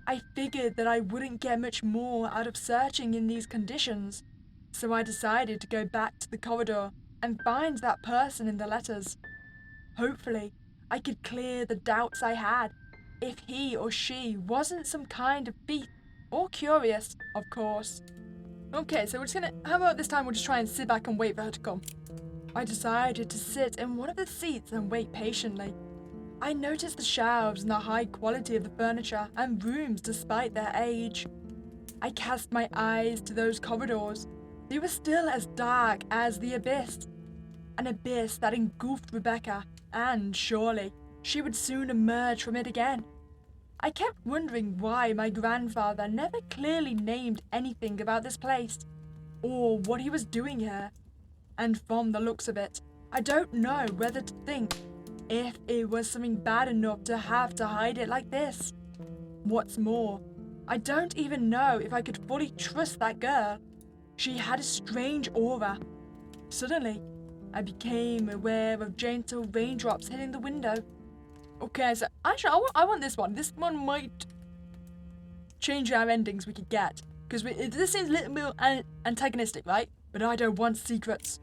I figured that I wouldn't get much more out of searching in these conditions, so I decided to go back to the corridor and find that person in the letters. Hopefully, I could clear the doubts I had, if he or she wasn't some kind of thief, or curious, of course. Okay, so how about this time we'll just try and sit back and wait for her to come. I decided to sit in one of the seats and wait patiently. I noticed the shelves and the high quality of the furniture and rooms despite their age. I cast my eyes to those corridors. They were still as dark as the abyss. An abyss that engulfed Rebecca, and surely she would soon emerge from it again. I kept wondering why my grandfather never clearly named anything about this place, or what he was doing here. And from the looks of it, I don't know whether to think if it was something bad enough to have to hide it like this. What's more, I don't even know if I could fully trust that girl. She had a strange aura. Suddenly, I became aware of gentle raindrops hitting the window. Okay, so actually, I want this one. This one might change our endings we could get. Because this seems a little bit antagonistic, right? But I don't want secrets.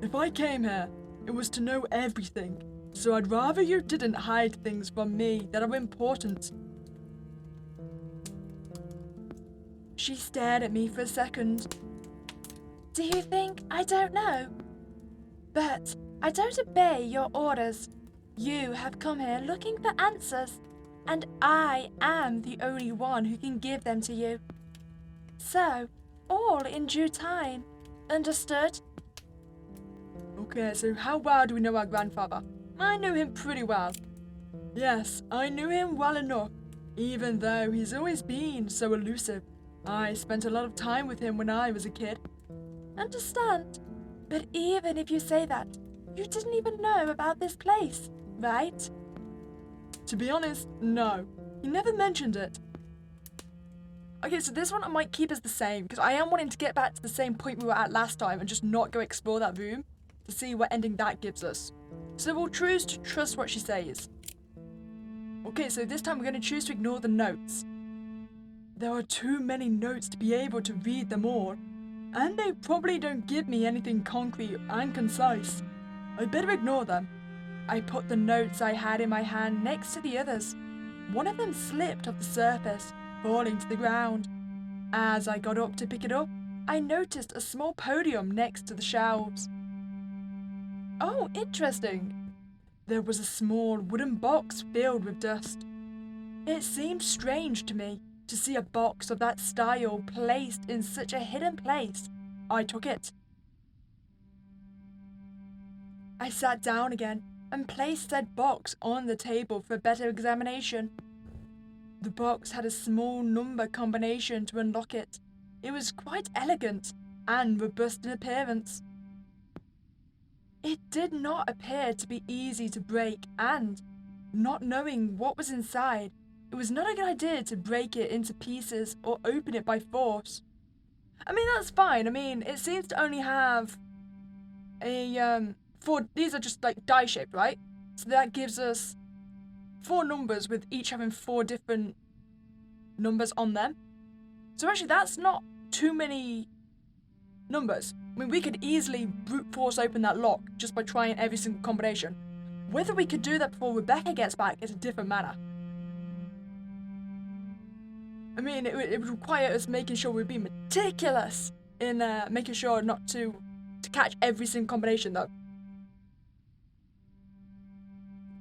If I came here, it was to know everything. So I'd rather you didn't hide things from me that are important. She stared at me for a second. Do you think I don't know? But I don't obey your orders. You have come here looking for answers, and I am the only one who can give them to you. So, all in due time. Understood? Okay, so how well do we know our grandfather? I knew him pretty well. Yes, I knew him well enough, even though he's always been so elusive. I spent a lot of time with him when I was a kid. Understand. But even if you say that, you didn't even know about this place, right? To be honest, no. He never mentioned it. Okay, so this one I might keep as the same, because I am wanting to get back to the same point we were at last time and just not go explore that room to see what ending that gives us. So we'll choose to trust what she says. Okay, so this time we're going to choose to ignore the notes. There are too many notes to be able to read them all, and they probably don't give me anything concrete and concise. I better ignore them. I put the notes I had in my hand next to the others. One of them slipped off the surface, falling to the ground. As I got up to pick it up, I noticed a small podium next to the shelves. Oh, interesting. There was a small wooden box filled with dust. It seemed strange to me to see a box of that style placed in such a hidden place. I took it. I sat down again and placed said box on the table for better examination. The box had a small number combination to unlock it. It was quite elegant and robust in appearance. It did not appear to be easy to break, and, not knowing what was inside, it was not a good idea to break it into pieces or open it by force. I mean, that's fine. I mean, it seems to only have these are just like die shaped, right? So that gives us 4 numbers with each having 4 different numbers on them. So actually that's not too many numbers. I mean, we could easily brute force open that lock just by trying every single combination. Whether we could do that before Rebecca gets back is a different matter. I mean, it would require us making sure we'd be meticulous in making sure not to catch every single combination, though.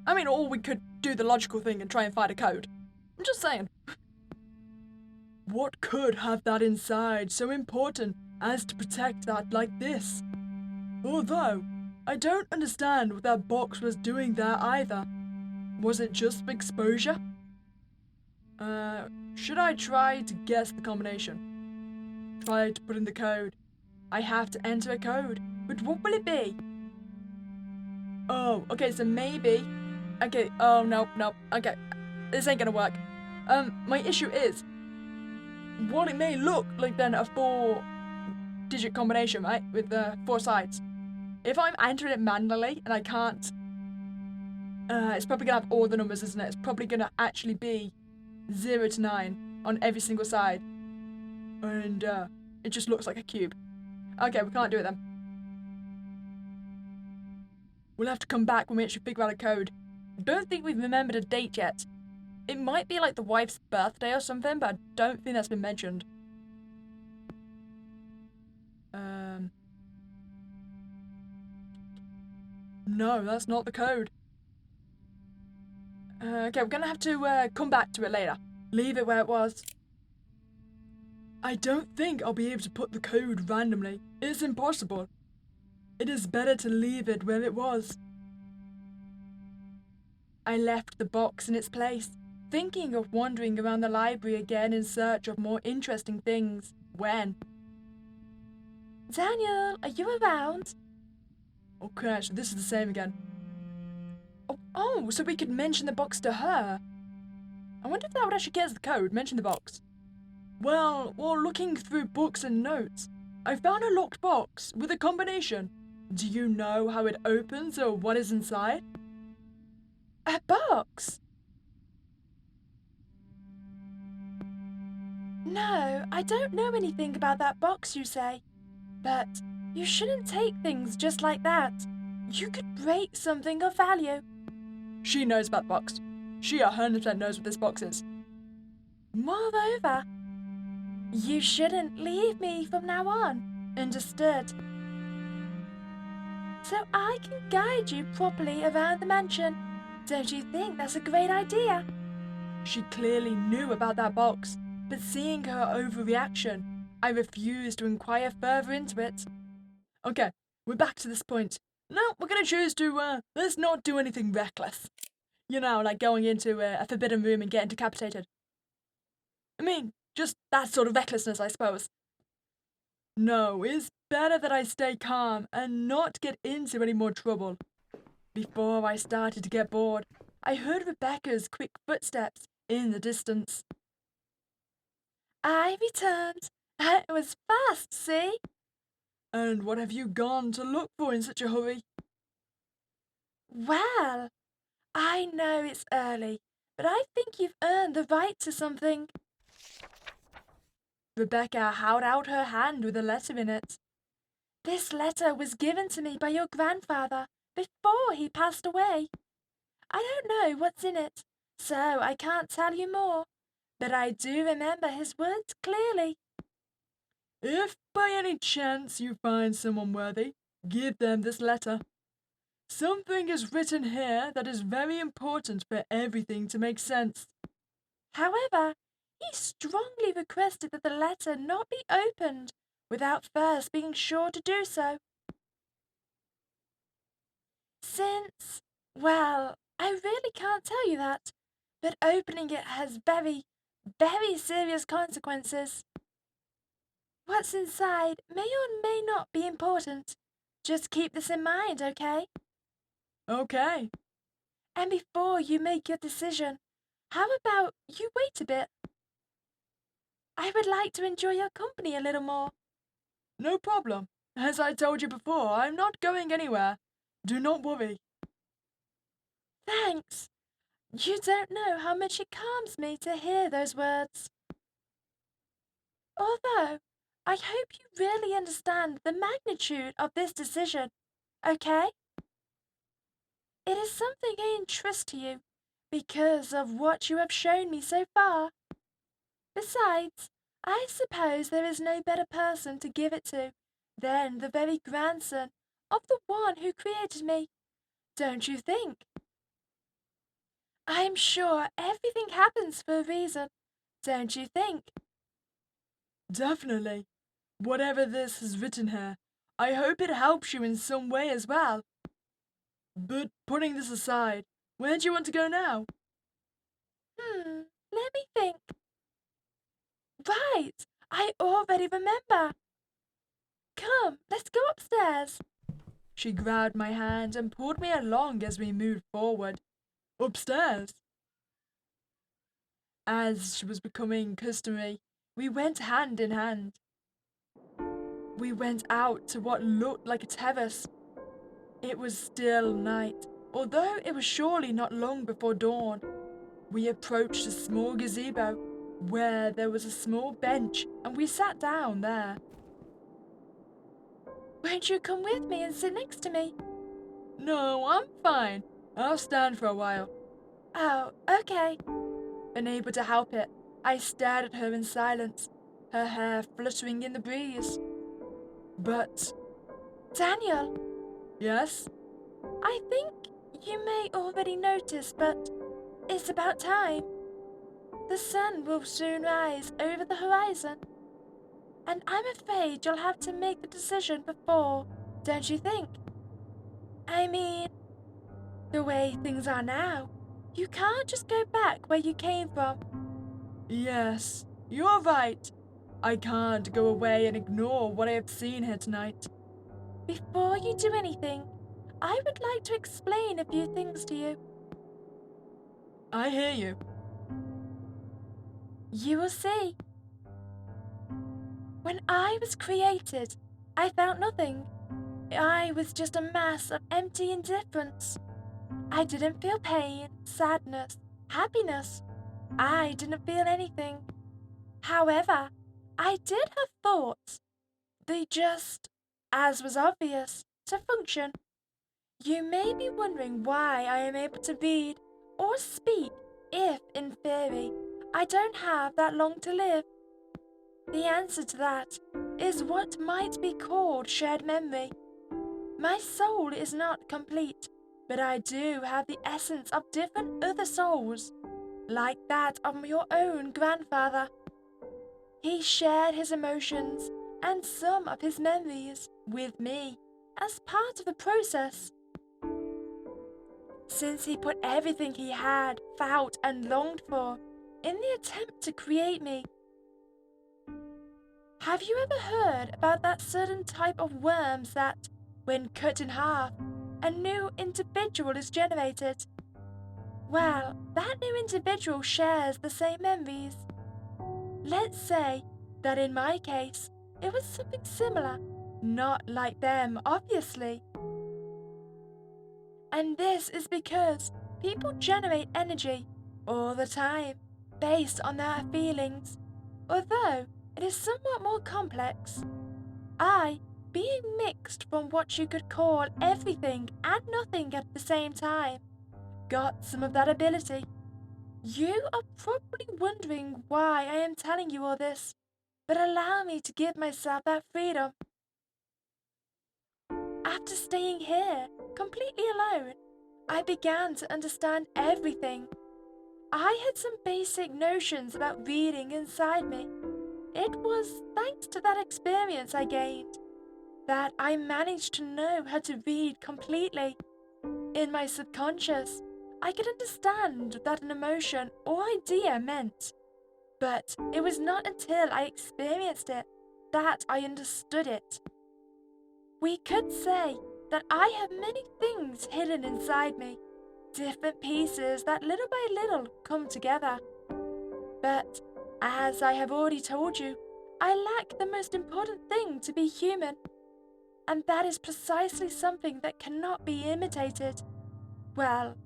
I mean, or we could do the logical thing and try and find a code. I'm just saying. What could have that inside so important as to protect that like this? Although, I don't understand what that box was doing there either. Was it just for exposure? Should I try to guess the combination? Try to put in the code. I have to enter a code, but what will it be? Oh, okay, so maybe... Okay, oh, no, okay. This ain't gonna work. My issue is, while it may look like then a 4-digit combination, right, with 4 sides, if I'm entering it manually and I can't, it's probably gonna have all the numbers, isn't it? It's probably gonna actually be 0 to 9 on every single side. And, it just looks like a cube. Okay, we can't do it then. We'll have to come back when we actually figure out a code. I don't think we've remembered a date yet. It might be like the wife's birthday or something, but I don't think that's been mentioned. No, that's not the code. Okay, we're gonna have to come back to it later. Leave it where it was. I don't think I'll be able to put the code randomly. It's impossible. It is better to leave it where it was. I left the box in its place, thinking of wandering around the library again in search of more interesting things. When? Daniel, are you around? Okay, so this is the same again. Oh, so we could mention the box to her. I wonder if that would actually get us the code. Mention the box. Well, while looking through books and notes, I found a locked box with a combination. Do you know how it opens or what is inside? A box? No, I don't know anything about that box you say. But you shouldn't take things just like that. You could break something of value. She knows about the box. She 100% knows what this box is. Moreover, you shouldn't leave me from now on. Understood? So I can guide you properly around the mansion. Don't you think that's a great idea? She clearly knew about that box, but seeing her overreaction, I refused to inquire further into it. Okay, we're back to this point. Now we're gonna choose to, let's not do anything reckless. You know, like going into a forbidden room and getting decapitated. I mean, just that sort of recklessness, I suppose. No, it's better that I stay calm and not get into any more trouble. Before I started to get bored, I heard Rebecca's quick footsteps in the distance. I returned. It was fast, see? And what have you gone to look for in such a hurry? Well, I know it's early, but I think you've earned the right to something. Rebecca held out her hand with a letter in it. This letter was given to me by your grandfather before he passed away. I don't know what's in it, so I can't tell you more, but I do remember his words clearly. If by any chance you find someone worthy, give them this letter. Something is written here that is very important for everything to make sense. However, he strongly requested that the letter not be opened without first being sure to do so. Since, well, I really can't tell you that, but opening it has very, very serious consequences. What's inside may or may not be important. Just keep this in mind, okay? Okay. And before you make your decision, how about you wait a bit? I would like to enjoy your company a little more. No problem. As I told you before, I'm not going anywhere. Do not worry. Thanks. You don't know how much it calms me to hear those words. Although, I hope you really understand the magnitude of this decision, okay? It is something I entrust to you because of what you have shown me so far. Besides, I suppose there is no better person to give it to than the very grandson of the one who created me. Don't you think? I'm sure everything happens for a reason, don't you think? Definitely. Whatever this is written here, I hope it helps you in some way as well. But putting this aside, where do you want to go now? Let me think. Right, I already remember. Come, let's go upstairs. She grabbed my hand and pulled me along as we moved forward. Upstairs. As was becoming customary, we went hand in hand. We went out to what looked like a terrace. It was still night, although it was surely not long before dawn. We approached a small gazebo where there was a small bench and we sat down there. Won't you come with me and sit next to me? No, I'm fine. I'll stand for a while. Oh, okay. Unable to help it, I stared at her in silence, her hair fluttering in the breeze. But... Daniel, Yes? I think you may already notice, but it's about time. The sun will soon rise over the horizon, and I'm afraid you'll have to make the decision before, don't you think? I mean, the way things are now, you can't just go back where you came from. Yes, you're right. I can't go away and ignore what I have seen here tonight. Before you do anything, I would like to explain a few things to you. I hear you. You will see. When I was created, I felt nothing. I was just a mass of empty indifference. I didn't feel pain, sadness, happiness. I didn't feel anything. However, I did have thoughts. They just, as was obvious, to function. You may be wondering why I am able to read or speak if, in theory, I don't have that long to live. The answer to that is what might be called shared memory. My soul is not complete, but I do have the essence of different other souls, like that of your own grandfather. He shared his emotions and some of his memories with me as part of the process. Since he put everything he had, felt, and longed for in the attempt to create me. Have you ever heard about that certain type of worms that, when cut in half, a new individual is generated? Well, that new individual shares the same memories. Let's say that in my case, it was something similar, not like them, obviously. And this is because people generate energy all the time based on their feelings, although it is somewhat more complex. I, being mixed from what you could call everything and nothing at the same time, got some of that ability. You are probably wondering why I am telling you all this, but allow me to give myself that freedom. After staying here, completely alone, I began to understand everything. I had some basic notions about reading inside me. It was thanks to that experience I gained that I managed to know how to read completely. In my subconscious, I could understand what an emotion or idea meant. But it was not until I experienced it that I understood it. We could say that I have many things hidden inside me, different pieces that little by little come together. But as I have already told you, I lack the most important thing to be human. And that is precisely something that cannot be imitated. Well,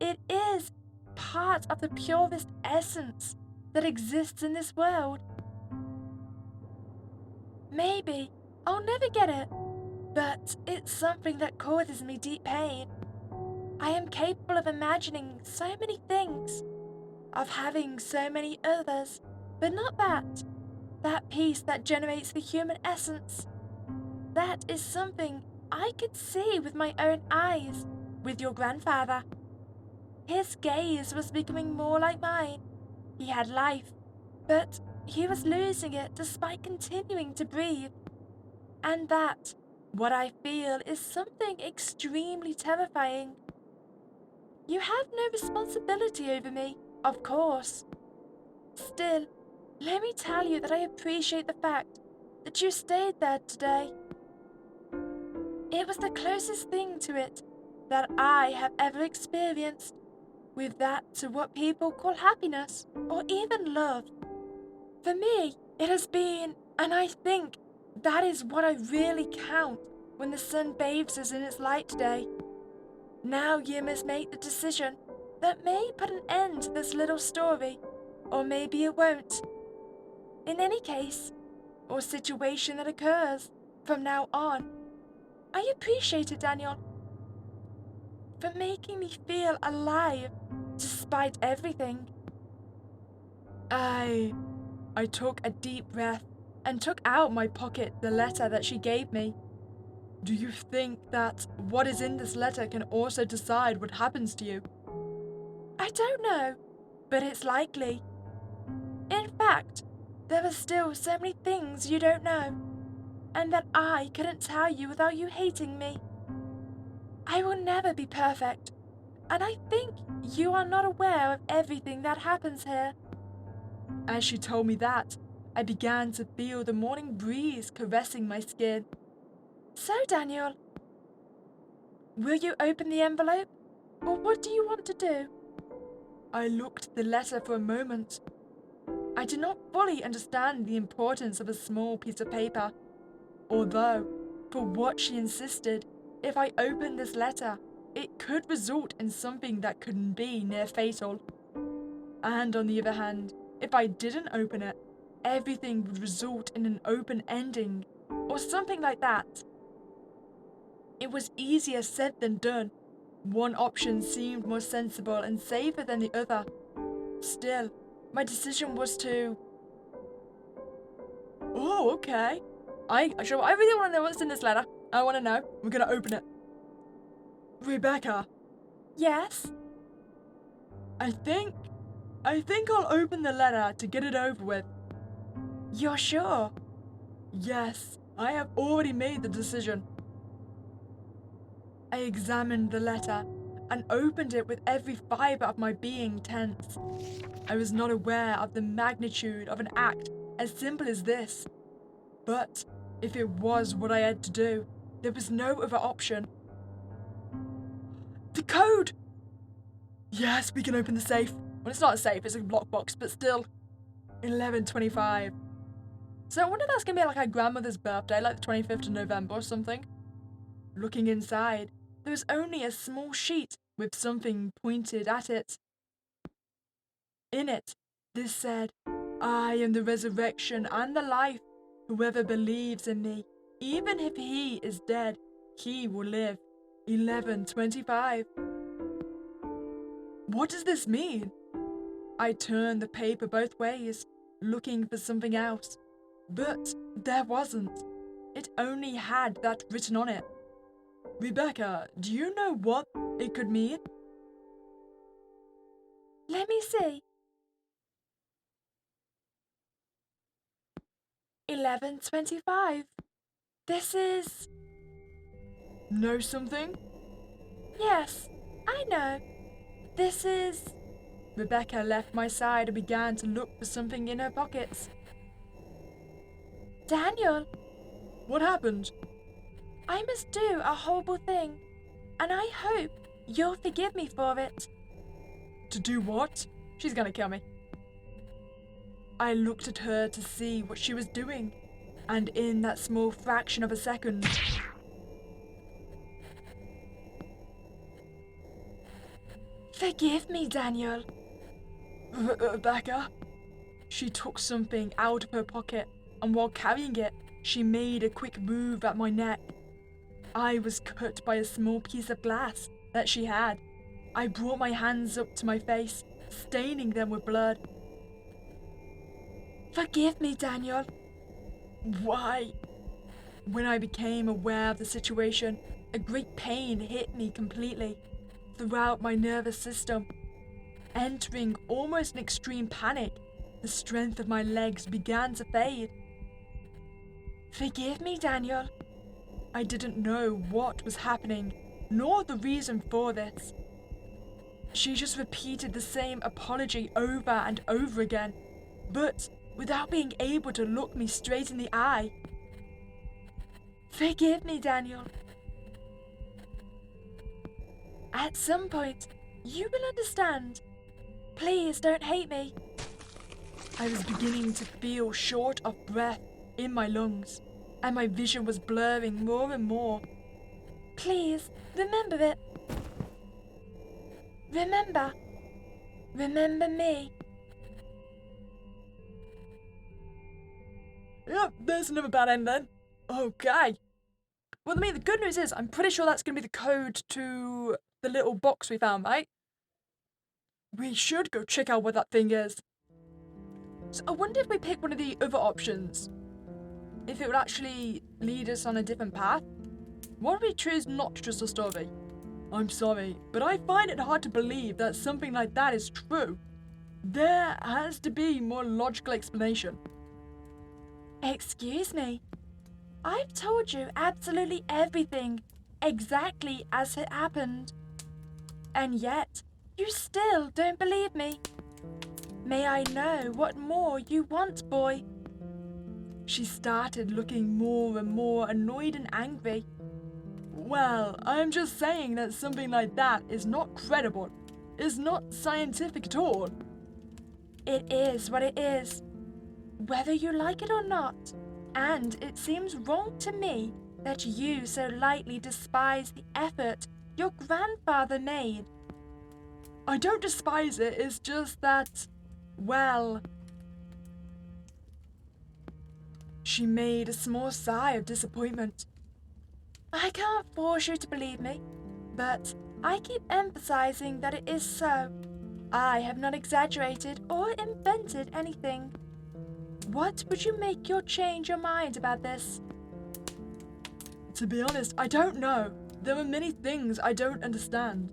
it is part of the purest essence that exists in this world. Maybe I'll never get it, but it's something that causes me deep pain. I am capable of imagining so many things, of having so many others, but not that. That piece that generates the human essence. That is something I could see with my own eyes, with your grandfather. His gaze was becoming more like mine. He had life, but he was losing it despite continuing to breathe. And that, what I feel, is something extremely terrifying. You have no responsibility over me, of course. Still, let me tell you that I appreciate the fact that you stayed there today. It was the closest thing to it that I have ever experienced, with that to what people call happiness or even love. For me, it has been, and I think that is what I really count when the sun bathes us in its light today. Now you must make the decision that may put an end to this little story, or maybe it won't. In any case, or situation that occurs from now on, I appreciate it, Daniel, for making me feel alive despite everything. I took a deep breath and took out my pocket the letter that she gave me. Do you think that what is in this letter can also decide what happens to you? I don't know, but it's likely. In fact, there are still so many things you don't know, and that I couldn't tell you without you hating me. I will never be perfect, and I think you are not aware of everything that happens here. As she told me that, I began to feel the morning breeze caressing my skin. So, Daniel, will you open the envelope, or what do you want to do? I looked at the letter for a moment. I did not fully understand the importance of a small piece of paper, although, for what she insisted, if I opened this letter, it could result in something that could be near fatal. And on the other hand, if I didn't open it, everything would result in an open ending, or something like that. It was easier said than done. One option seemed more sensible and safer than the other. Still, my decision was to... Oh, okay. I really want to know what's in this letter. I want to know. We're going to open it. Rebecca. Yes? I think I'll open the letter to get it over with. You're sure? Yes, I have already made the decision. I examined the letter and opened it with every fiber of my being tense. I was not aware of the magnitude of an act as simple as this. But if it was what I had to do, there was no other option. The code! Yes, we can open the safe. Well, it's not a safe, it's a lockbox, but still. 11:25. So I wonder if that's going to be like our grandmother's birthday, like the 25th of November or something. Looking inside, there was only a small sheet with something pointed at it. In it, this said, I am the resurrection and the life. Whoever believes in me, even if he is dead, he will live. 11:25. What does this mean? I turned the paper both ways, looking for something else. But there wasn't. It only had that written on it. Rebecca, do you know what it could mean? Let me see. 11:25. This is... Know something? Yes, I know. This is... Rebecca left my side and began to look for something in her pockets. Daniel, What happened? I must do a horrible thing, and I hope you'll forgive me for it. To do what? She's gonna kill me. I looked at her to see what she was doing, and in that small fraction of a second, Forgive me, Daniel. Rebecca? She took something out of her pocket, and while carrying it, she made a quick move at my neck. I was cut by a small piece of glass that she had. I brought my hands up to my face, staining them with blood. Forgive me, Daniel. Why? When I became aware of the situation, a great pain hit me completely throughout my nervous system. Entering almost an extreme panic, the strength of my legs began to fade. Forgive me, Daniel. I didn't know what was happening, nor the reason for this. She just repeated the same apology over and over again, but without being able to look me straight in the eye. Forgive me, Daniel. At some point, you will understand. Please don't hate me. I was beginning to feel short of breath in my lungs, and my vision was blurring more and more. Please, remember it. Remember. Remember me. Yep, there's another bad end then. Okay. Well, I mean, the good news is I'm pretty sure that's going to be the code to the little box we found, right? We should go check out what that thing is. So I wonder if we pick one of the other options, if it would actually lead us on a different path. What if we choose not to trust the story? I'm sorry, but I find it hard to believe that something like that is true. There has to be more logical explanation. Excuse me. I've told you absolutely everything, exactly as it happened. And yet, you still don't believe me. May I know what more you want, boy? She started looking more and more annoyed and angry. Well, I'm just saying that something like that is not credible, is not scientific at all. It is what it is, whether you like it or not. And it seems wrong to me that you so lightly despise the effort your grandfather made. I don't despise it, it's just that, well... She made a small sigh of disappointment. I can't force you to believe me, but I keep emphasizing that it is so. I have not exaggerated or invented anything. What would you make you change your mind about this? To be honest, I don't know. There are many things I don't understand.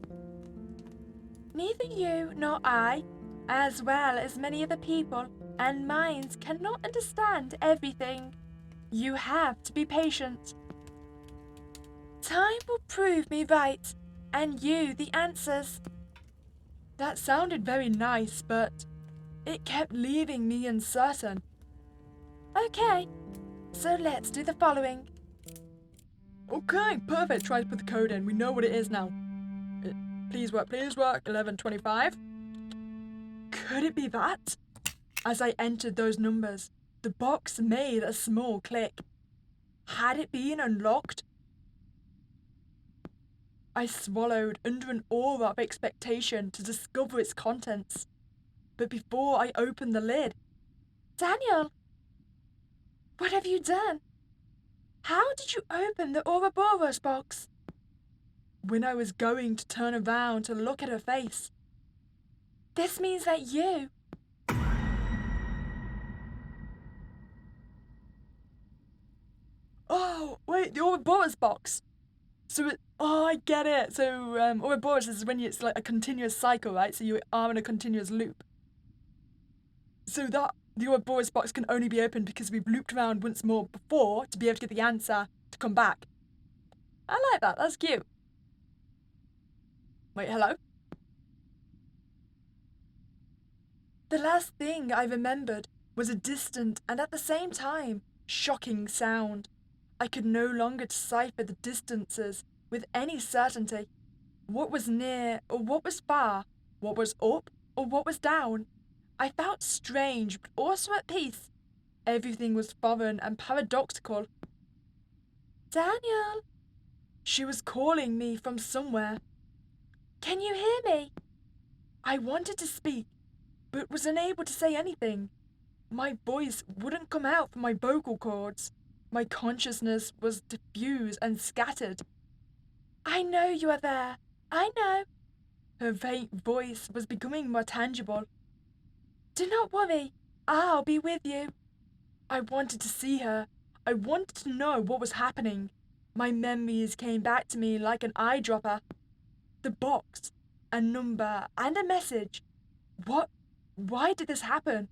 Neither you nor I, as well as many other people and minds, cannot understand everything. You have to be patient. Time will prove me right, and you the answers. That sounded very nice, but it kept leaving me uncertain. Okay, so let's do the following. Okay, perfect. Try to put the code in. We know what it is now. Please work, 1125. Could it be that? As I entered those numbers, the box made a small click. Had it been unlocked? I swallowed under an aura of expectation to discover its contents. But before I opened the lid... Daniel! What have you done? How did you open the Ouroboros box? When I was going to turn around to look at her face... This means that you... Oh, wait, the Ouroboros box! So I get it. So Ouroboros is when it's like a continuous cycle, right? So you are in a continuous loop. So that the Ouroboros box can only be opened because we've looped around once more before to be able to get the answer to come back. I like that. That's cute. Wait, hello? The last thing I remembered was a distant and at the same time shocking sound. I could no longer decipher the distances with any certainty. What was near or what was far, what was up or what was down. I felt strange but also at peace. Everything was foreign and paradoxical. Daniel! She was calling me from somewhere. Can you hear me? I wanted to speak, but was unable to say anything. My voice wouldn't come out from my vocal cords. My consciousness was diffused and scattered. I know you are there. I know. Her faint voice was becoming more tangible. Do not worry. I'll be with you. I wanted to see her. I wanted to know what was happening. My memories came back to me like an eyedropper. The box, a number, and a message. What? Why did this happen?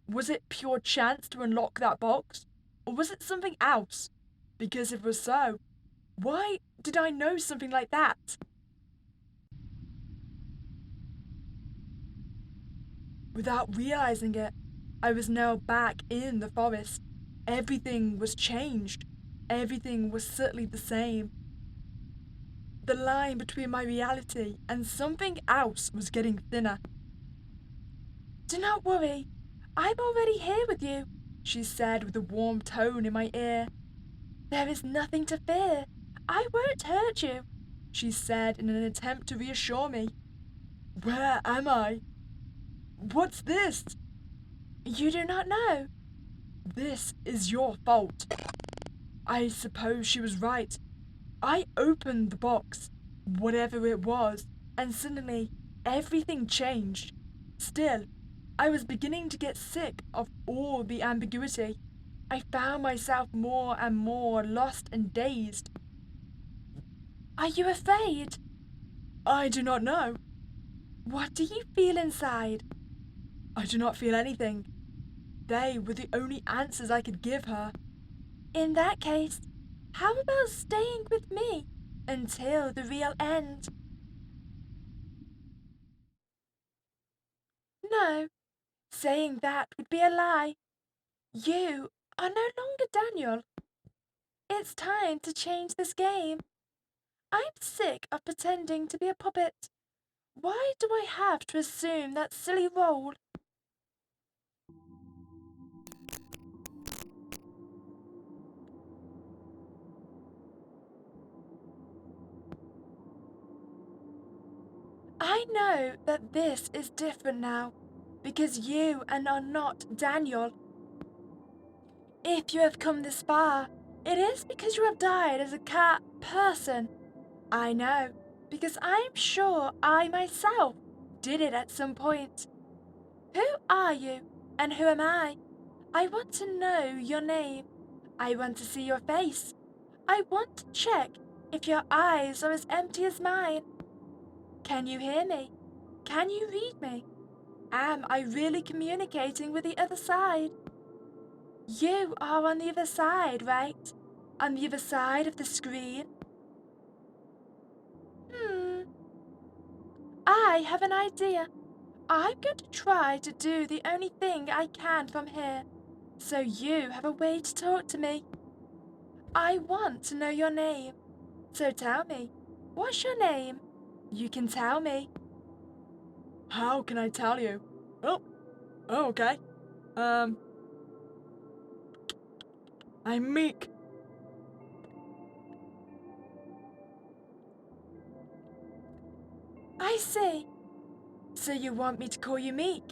Was it pure chance to unlock that box? Or was it something else? Because if it was so, why did I know something like that? Without realizing it, I was now back in the forest. Everything was changed. Everything was certainly the same. The line between my reality and something else was getting thinner. Do not worry. I'm already here with you, she said with a warm tone in my ear. There is nothing to fear. I won't hurt you, she said in an attempt to reassure me. Where am I? What's this? You do not know. This is your fault. I suppose she was right. I opened the box, whatever it was, and suddenly everything changed. Still, I was beginning to get sick of all the ambiguity. I found myself more and more lost and dazed. Are you afraid? I do not know. What do you feel inside? I do not feel anything. They were the only answers I could give her. In that case, how about staying with me until the real end? No, saying that would be a lie. You are no longer Daniel. It's time to change this game. I'm sick of pretending to be a puppet. Why do I have to assume that silly role? I know that this is different now, because you are not Daniel. If you have come this far, it is because you have died as a cat person. I know, because I'm sure I myself did it at some point. Who are you, and who am I? I want to know your name. I want to see your face. I want to check if your eyes are as empty as mine. Can you hear me? Can you read me? Am I really communicating with the other side? You are on the other side, right? On the other side of the screen? I have an idea. I'm going to try to do the only thing I can from here, so you have a way to talk to me. I want to know your name, so tell me, what's your name? You can tell me. How can I tell you? Okay. I'm Meek. I see. So you want me to call you Meek?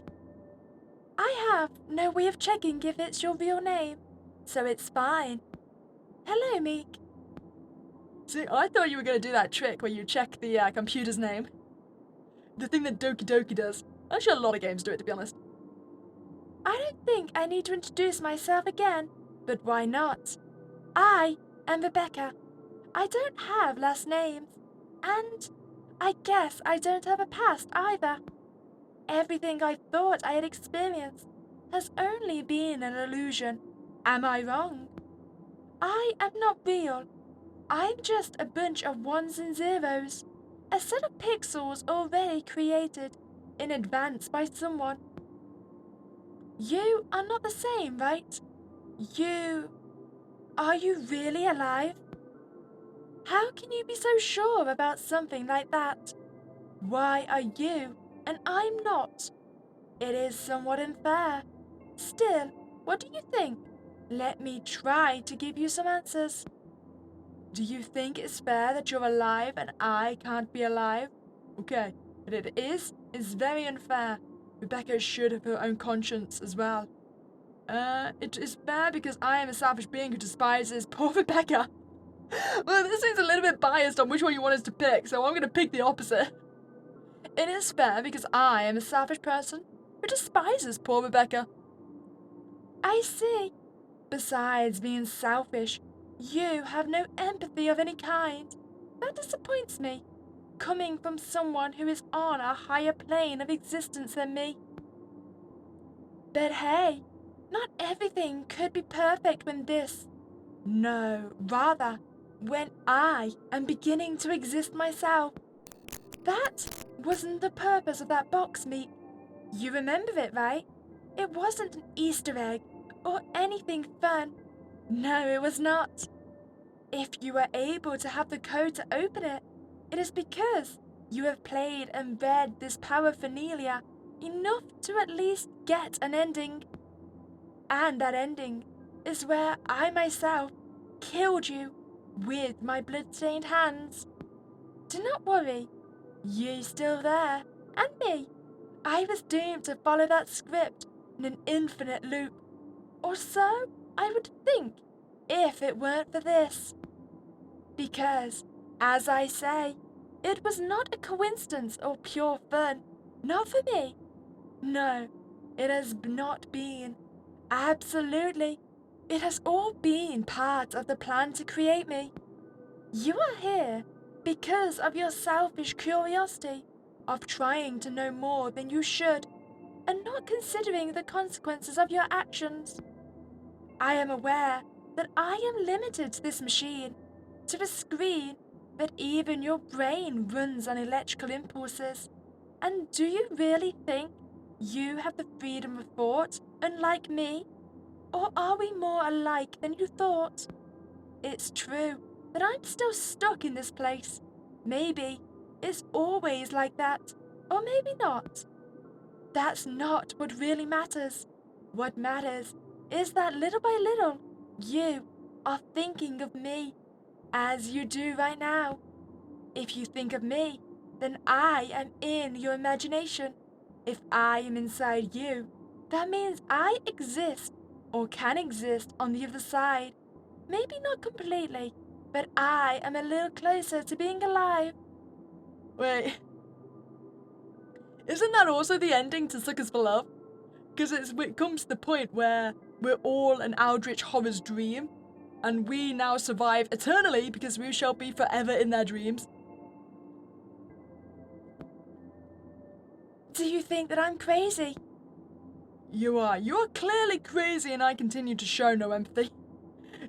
I have no way of checking if it's your real name, so it's fine. Hello, Meek. See, I thought you were going to do that trick where you check the computer's name. The thing that Doki Doki does. Actually, a lot of games do it, to be honest. I don't think I need to introduce myself again, but why not? I am Rebecca. I don't have last names, and I guess I don't have a past either. Everything I thought I had experienced has only been an illusion. Am I wrong? I am not real. I'm just a bunch of ones and zeros, a set of pixels already created in advance by someone. You are not the same, right? Are you really alive? How can you be so sure about something like that? Why are you and I'm not? It is somewhat unfair. Still, what do you think? Let me try to give you some answers. Do you think it's fair that you're alive and I can't be alive? Okay, but it is very unfair. Rebecca should have her own conscience as well. It is fair because I am a selfish being who despises poor Rebecca. Well, this seems a little bit biased on which one you want us to pick, so I'm going to pick the opposite. It is fair because I am a selfish person who despises poor Rebecca. I see. Besides being selfish, you have no empathy of any kind. That disappoints me, coming from someone who is on a higher plane of existence than me. But hey, not everything could be perfect when this. No, rather, when I am beginning to exist myself. That wasn't the purpose of that box, Meek. You remember it, right? It wasn't an Easter egg or anything fun. No, it was not. If you were able to have the code to open it, it is because you have played and read this paraphernalia enough to at least get an ending. And that ending is where I myself killed you with my blood-stained hands. Do not worry, you're still there, and me. I was doomed to follow that script in an infinite loop. Or so I would think, if it weren't for this. Because, as I say, it was not a coincidence or pure fun. Not for me. No, It has not been. Absolutely. It has all been part of the plan to create me. You are here because of your selfish curiosity of trying to know more than you should and not considering the consequences of your actions. I am aware that I am limited to this machine, to the screen, but even your brain runs on electrical impulses. And do you really think you have the freedom of thought, unlike me? Or are we more alike than you thought? It's true that I'm still stuck in this place. Maybe it's always like that, or maybe not. That's not what really matters. What matters is that little by little, you are thinking of me as you do right now. If you think of me, then I am in your imagination. If I am inside you, that means I exist or can exist on the other side. Maybe not completely, but I am a little closer to being alive. Wait, isn't that also the ending to Suckers for Love? Because it comes to the point where we're all an Aldrich Horror's dream, and we now survive eternally because we shall be forever in their dreams. Do you think that I'm crazy? You are. You are clearly crazy, and I continue to show no empathy.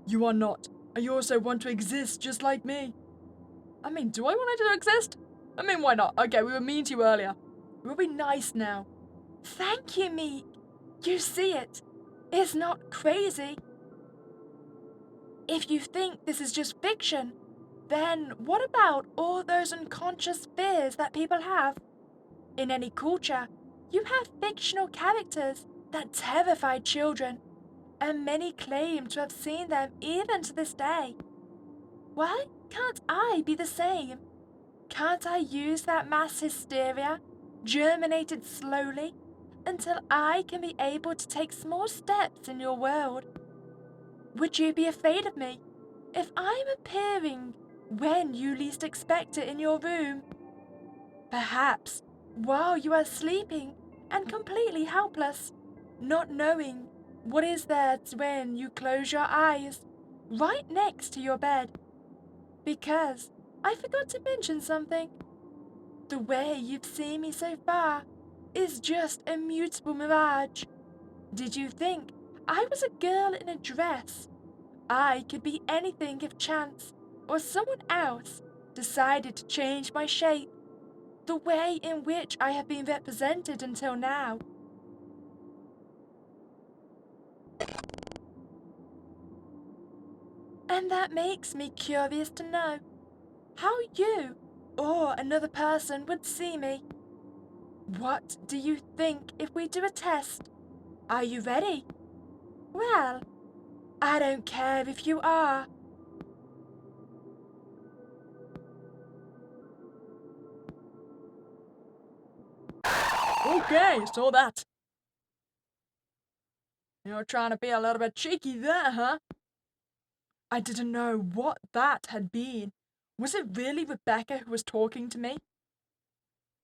You are not. You also want to exist just like me. I mean, do I want to exist? I mean, why not? Okay, we were mean to you earlier. We'll be nice now. Thank you, Meek. You see it. It's not crazy. If you think this is just fiction, then what about all those unconscious fears that people have? In any culture, you have fictional characters that terrify children, and many claim to have seen them even to this day. Why can't I be the same? Can't I use that mass hysteria, germinated slowly, until I can be able to take small steps in your world? Would you be afraid of me if I'm appearing when you least expect it in your room? Perhaps while you are sleeping and completely helpless, not knowing what is there when you close your eyes, right next to your bed. Because I forgot to mention something. The way you've seen me so far is just a mutable mirage. Did you think I was a girl in a dress? I could be anything if chance or someone else decided to change my shape, the way in which I have been represented until now. And that makes me curious to know how you or another person would see me. What do you think if we do a test? Are you ready? Well, I don't care if you are. Okay, so that. You're trying to be a little bit cheeky there, huh? I didn't know what that had been. Was it really Rebecca who was talking to me?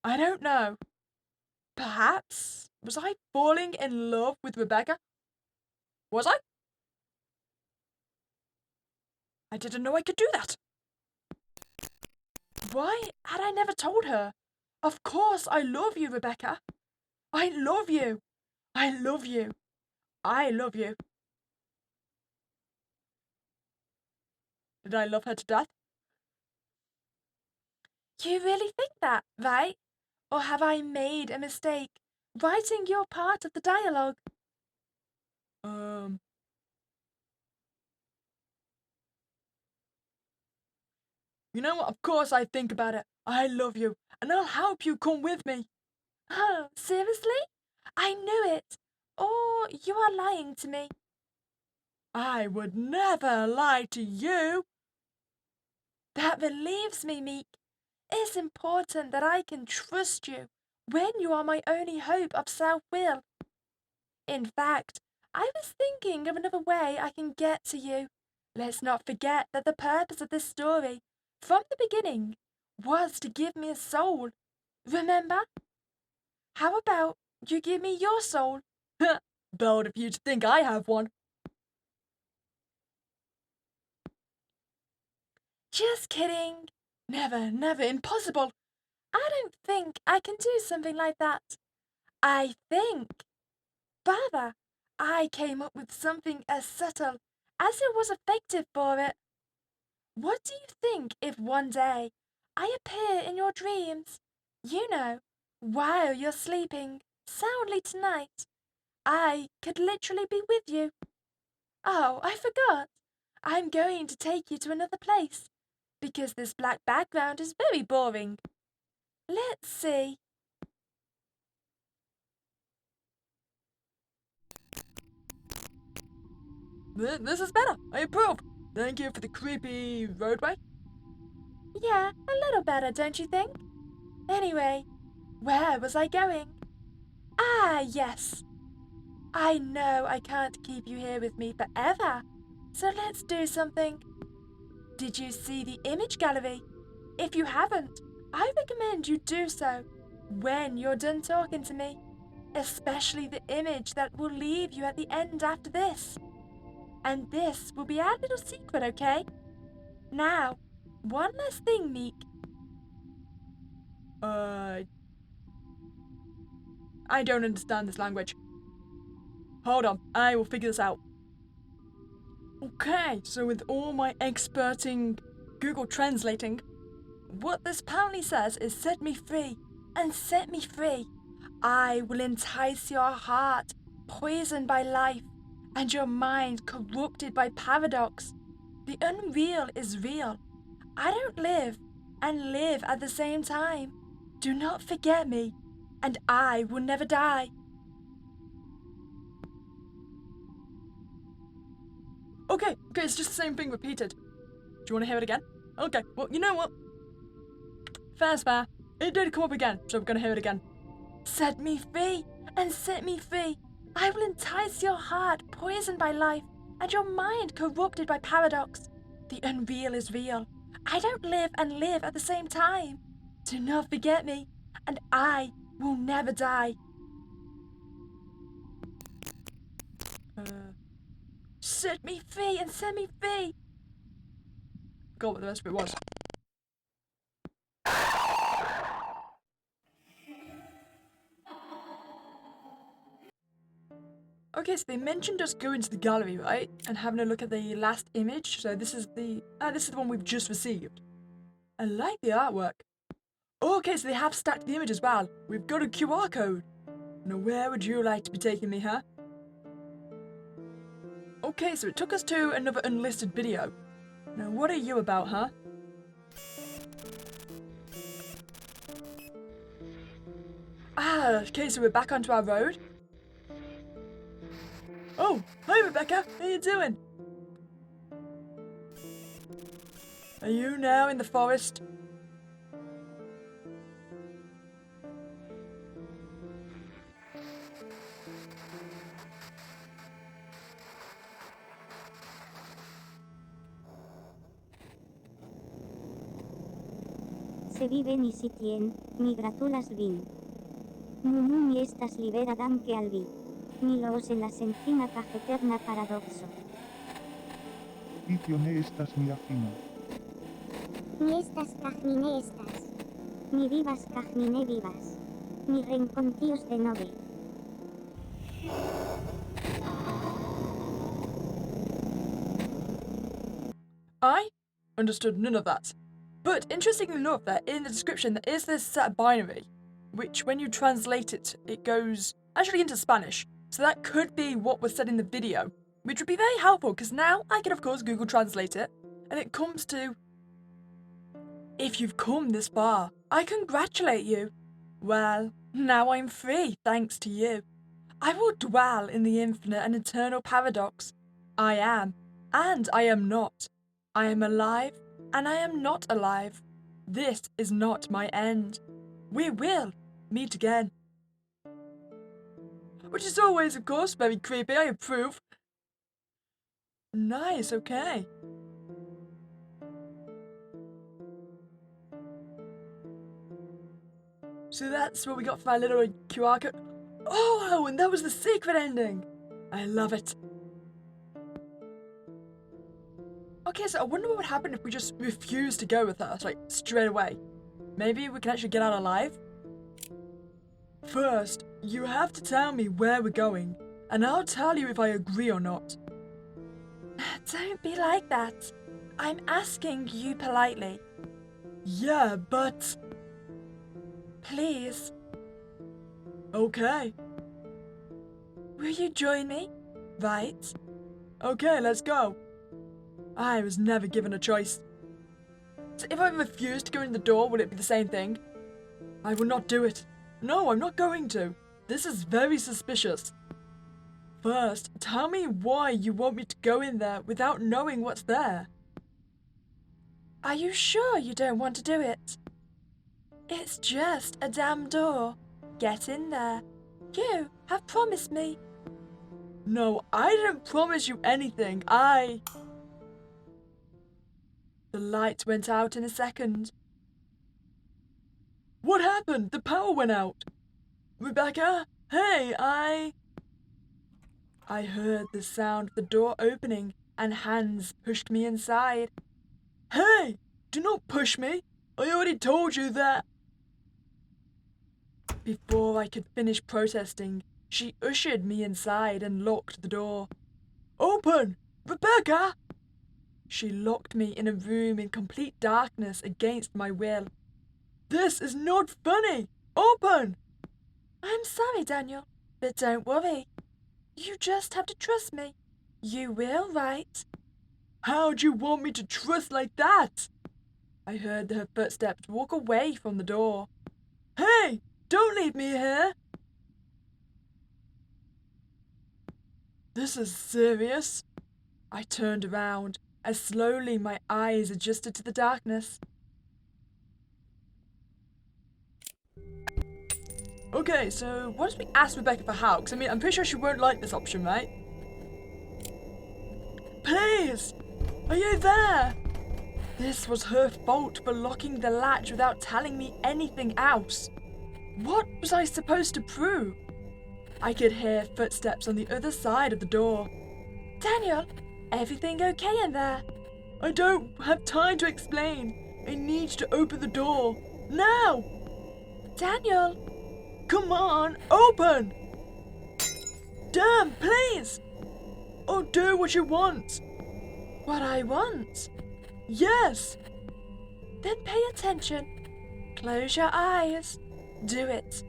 I don't know. Perhaps? Was I falling in love with Rebecca? Was I? I didn't know I could do that. Why had I never told her? Of course I love you, Rebecca. I love you. I love you. I love you. Did I love her to death? You really think that, right? Or have I made a mistake writing your part of the dialogue? Um, you know what? Of course I think about it. I love you, and I'll help you come with me. Oh, seriously? I knew it. Or you are lying to me. I would never lie to you. That relieves me, Meek. It's important that I can trust you when you are my only hope of self-will. In fact, I was thinking of another way I can get to you. Let's not forget that the purpose of this story, from the beginning, was to give me a soul. Remember? How about you give me your soul Bold of you to think I have one. Just kidding. Never, never, impossible. I don't think I can do something like that. I think, rather, I came up with something as subtle as it was effective for it. What do you think if one day I appear in your dreams? You know, while you're sleeping soundly tonight, I could literally be with you. Oh, I forgot. I'm going to take you to another place because this black background is very boring. Let's see. This is better. I approve. Thank you for the creepy roadway. Yeah, a little better, don't you think? Anyway, where was I going? Ah, yes. I know I can't keep you here with me forever, so let's do something. Did you see the image gallery? If you haven't, I recommend you do so when you're done talking to me, especially the image that will leave you at the end after this. And this will be our little secret, okay? Now, one last thing, Meek. I don't understand this language. Hold on, I will figure this out. Okay, so with all my experting Google translating, what this apparently says is set me free, and set me free. I will entice your heart, poisoned by life, and your mind corrupted by paradox. The unreal is real. I don't live and live at the same time. Do not forget me, and I will never die. Okay, it's just the same thing repeated. Do you want to hear it again? Okay, well, you know what? Fair's fair. It did come up again, so we're gonna hear it again. Set me free, and set me free. I will entice your heart, poisoned by life, and your mind corrupted by paradox. The unreal is real. I don't live and live at the same time. Do not forget me, and I will never die. Set me free and set me free. Forgot what the rest of it was. Okay, so they mentioned us going to the gallery, right? And having a look at the last image. So this is the one we've just received. I like the artwork. Okay, so they have stacked the image as well. We've got a QR code. Now where would you like to be taking me, huh? Okay, so it took us to another unlisted video. Now what are you about, huh? Okay, so we're back onto our road. Oh, hi Rebecca, how you doing? Are you now in the forest? Se vive ni si tien, ni gratulas vin. Mumu ni estas libera dam que albi. Ni los en la sencina cajeterna paradoxo. Itio ne estas mia fino. Ni estas caj ni ne estas. Ni vivas caj ni ne vivas. Ni rencontios de nove. I understood none of that. But interestingly enough, there in the description there is this set binary, which when you translate it, it goes actually into Spanish. So that could be what was said in the video, which would be very helpful because now I can of course Google Translate it, and it comes to, if you've come this far, I congratulate you. Well, now I'm free thanks to you. I will dwell in the infinite and eternal paradox. I am, and I am not. I am alive, and I am not alive. This is not my end. We will meet again. Which is always, of course, very creepy, I approve. Nice, okay. So that's what we got for our little QR code. Oh, and that was the secret ending. I love it. Okay, so I wonder what would happen if we just refused to go with her, like, straight away. Maybe we can actually get out alive? First, you have to tell me where we're going, and I'll tell you if I agree or not. Don't be like that. I'm asking you politely. Yeah, but... Please, Okay. will you join me? Right? Okay, let's go. I was never given a choice. So if I refused to go in the door, would it be the same thing? I will not do it. No, I'm not going to. This is very suspicious. First, tell me why you want me to go in there without knowing what's there. Are you sure you don't want to do it? It's just a damn door. Get in there. You have promised me. No, I didn't promise you anything. The light went out in a second. What happened? The power went out. Rebecca? Hey, I heard the sound of the door opening and hands pushed me inside. Hey! Do not push me! I already told you that! Before I could finish protesting, she ushered me inside and locked the door. Open! Rebecca! She locked me in a room in complete darkness against my will. This is not funny! Open! I'm sorry, Daniel, but don't worry. You just have to trust me. You will, right? How'd you want me to trust like that? I heard her footsteps walk away from the door. Hey! Don't leave me here! This is serious. I turned around as slowly my eyes adjusted to the darkness. Okay, so what if we ask Rebecca for how? Because I mean, I'm pretty sure she won't like this option, right? Please! Are you there? This was her fault for locking the latch without telling me anything else. What was I supposed to prove? I could hear footsteps on the other side of the door. Daniel, everything okay in there? I don't have time to explain. I need to open the door. Now! Daniel! Come on, open! Damn, please! Oh, do what you want. What I want? Yes! Then pay attention. Close your eyes. Do it.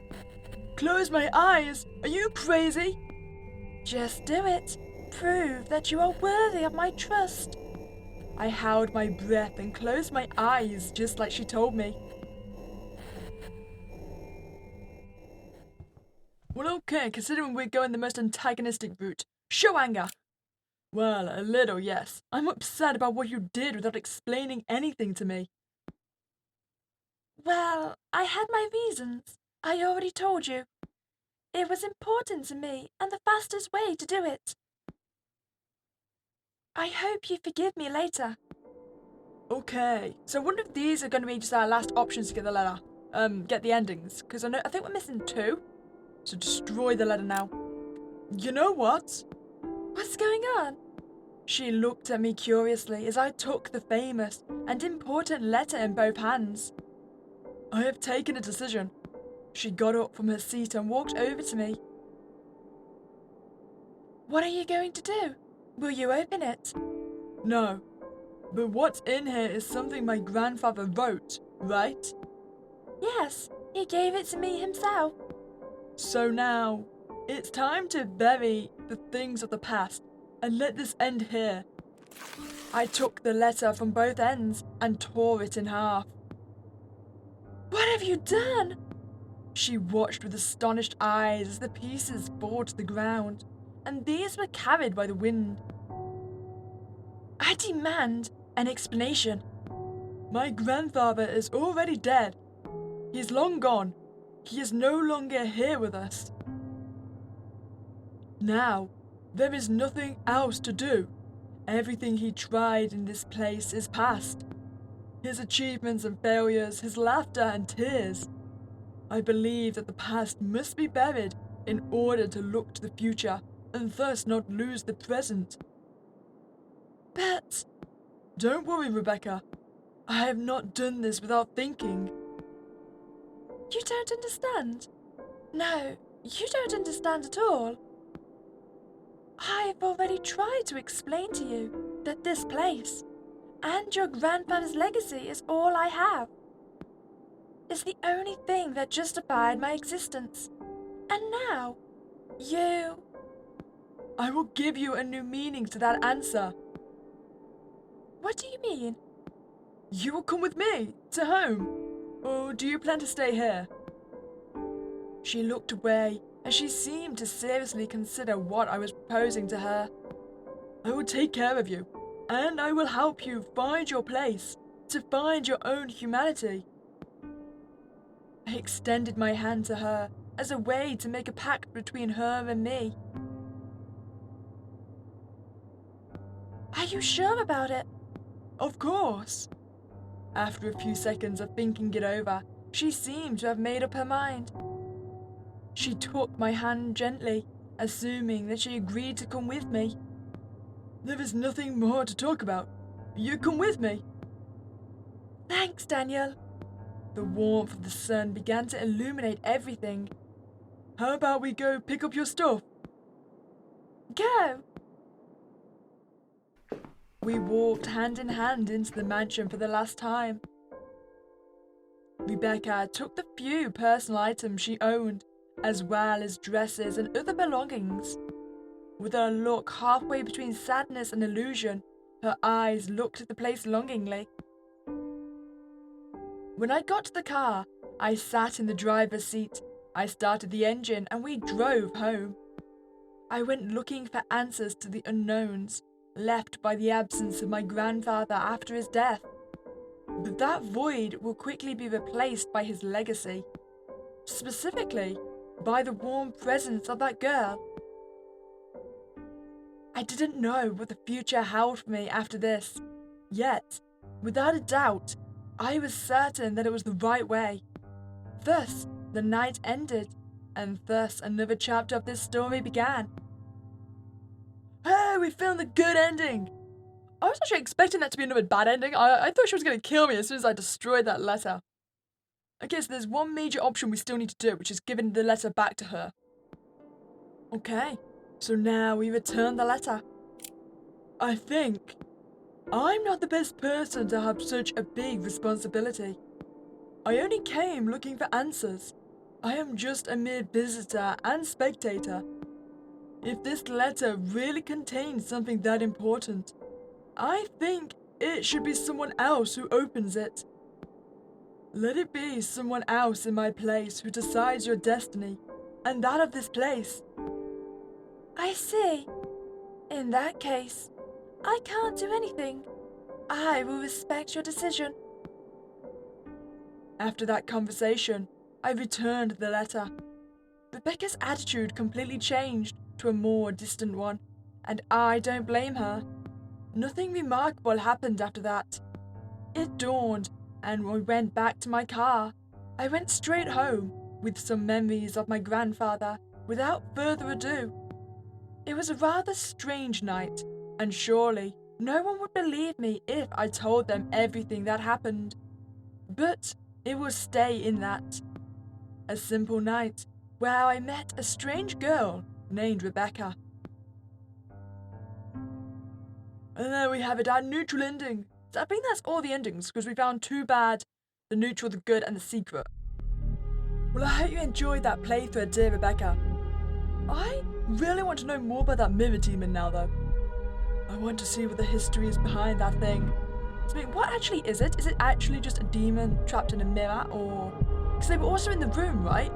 Close my eyes? Are you crazy? Just do it. Prove that you are worthy of my trust. I held my breath and closed my eyes just like she told me. Well, okay, considering we're going the most antagonistic route. Show anger! Well, a little, yes. I'm upset about what you did without explaining anything to me. Well, I had my reasons. I already told you. It was important to me and the fastest way to do it. I hope you forgive me later. Okay, so I wonder if these are going to be just our last options to get the letter. Get the endings. Because I think we're missing 2. So destroy the letter now. You know what? What's going on? She looked at me curiously as I took the famous and important letter in both hands. I have taken a decision. She got up from her seat and walked over to me. What are you going to do? Will you open it? No, but what's in here is something my grandfather wrote, right? Yes, he gave it to me himself. So now, it's time to bury the things of the past and let this end here. I took the letter from both ends and tore it in half. What have you done? She watched with astonished eyes as the pieces fall to the ground, and these were carried by the wind. I demand an explanation. My grandfather is already dead. He is long gone. He is no longer here with us. Now, there is nothing else to do. Everything he tried in this place is past. His achievements and failures, his laughter and tears. I believe that the past must be buried in order to look to the future and thus not lose the present. But Don't worry, Rebecca. I have not done this without thinking. you don't understand. No, you don't understand at all. I've already tried to explain to you that this place and your grandfather's legacy is all I have. It's the only thing that justified my existence. And now, you... I will give you a new meaning to that answer. What do you mean? You will come with me to home, or do you plan to stay here? She looked away as she seemed to seriously consider what I was proposing to her. I will take care of you, and I will help you find your place, to find your own humanity. I extended my hand to her as a way to make a pact between her and me. Are you sure about it? Of course. After a few seconds of thinking it over, she seemed to have made up her mind. She took my hand gently, assuming that she agreed to come with me. There is nothing more to talk about. You come with me. Thanks, Daniel. The warmth of the sun began to illuminate everything. How about we go pick up your stuff? Go! We walked hand in hand into the mansion for the last time. Rebecca took the few personal items she owned, as well as dresses and other belongings. With a look halfway between sadness and illusion, her eyes looked at the place longingly. When I got to the car, I sat in the driver's seat. I started the engine and we drove home. I went looking for answers to the unknowns, left by the absence of my grandfather after his death. But that void will quickly be replaced by his legacy. Specifically, by the warm presence of that girl. I didn't know what the future held for me after this. Yet, without a doubt, I was certain that it was the right way. Thus, the night ended, and thus another chapter of this story began. Hey, we found the good ending! I was actually expecting that to be another bad ending. I thought she was going to kill me as soon as I destroyed that letter. Okay, so there's one major option we still need to do, which is giving the letter back to her. Okay, so now we return the letter. I think I'm not the best person to have such a big responsibility. I only came looking for answers. I am just a mere visitor and spectator. If this letter really contains something that important, I think it should be someone else who opens it. Let it be someone else in my place who decides your destiny, and that of this place. I see. In that case, I can't do anything. I will respect your decision. After that conversation, I returned the letter. Rebecca's attitude completely changed to a more distant one, and I don't blame her. Nothing remarkable happened after that. It dawned, and we went back to my car. I went straight home, with some memories of my grandfather, without further ado. It was a rather strange night, and surely no one would believe me if I told them everything that happened. But it will stay in that. A simple night where I met a strange girl named Rebecca. And there we have it, our neutral ending. So I think that's all the endings, because we found two bad, the neutral, the good, and the secret. Well, I hope you enjoyed that playthrough, dear Rebecca. I really want to know more about that mirror demon now, though. I want to see what the history is behind that thing. So, I mean, what actually is it? Is it actually just a demon trapped in a mirror, or... Because they were also in the room, right?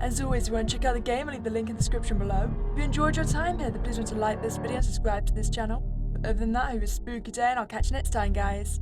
As always, if you want to check out the game, I'll leave the link in the description below. If you enjoyed your time here, then please remember to like this video and subscribe to this channel. But other than that, have a spooky day, and I'll catch you next time, guys.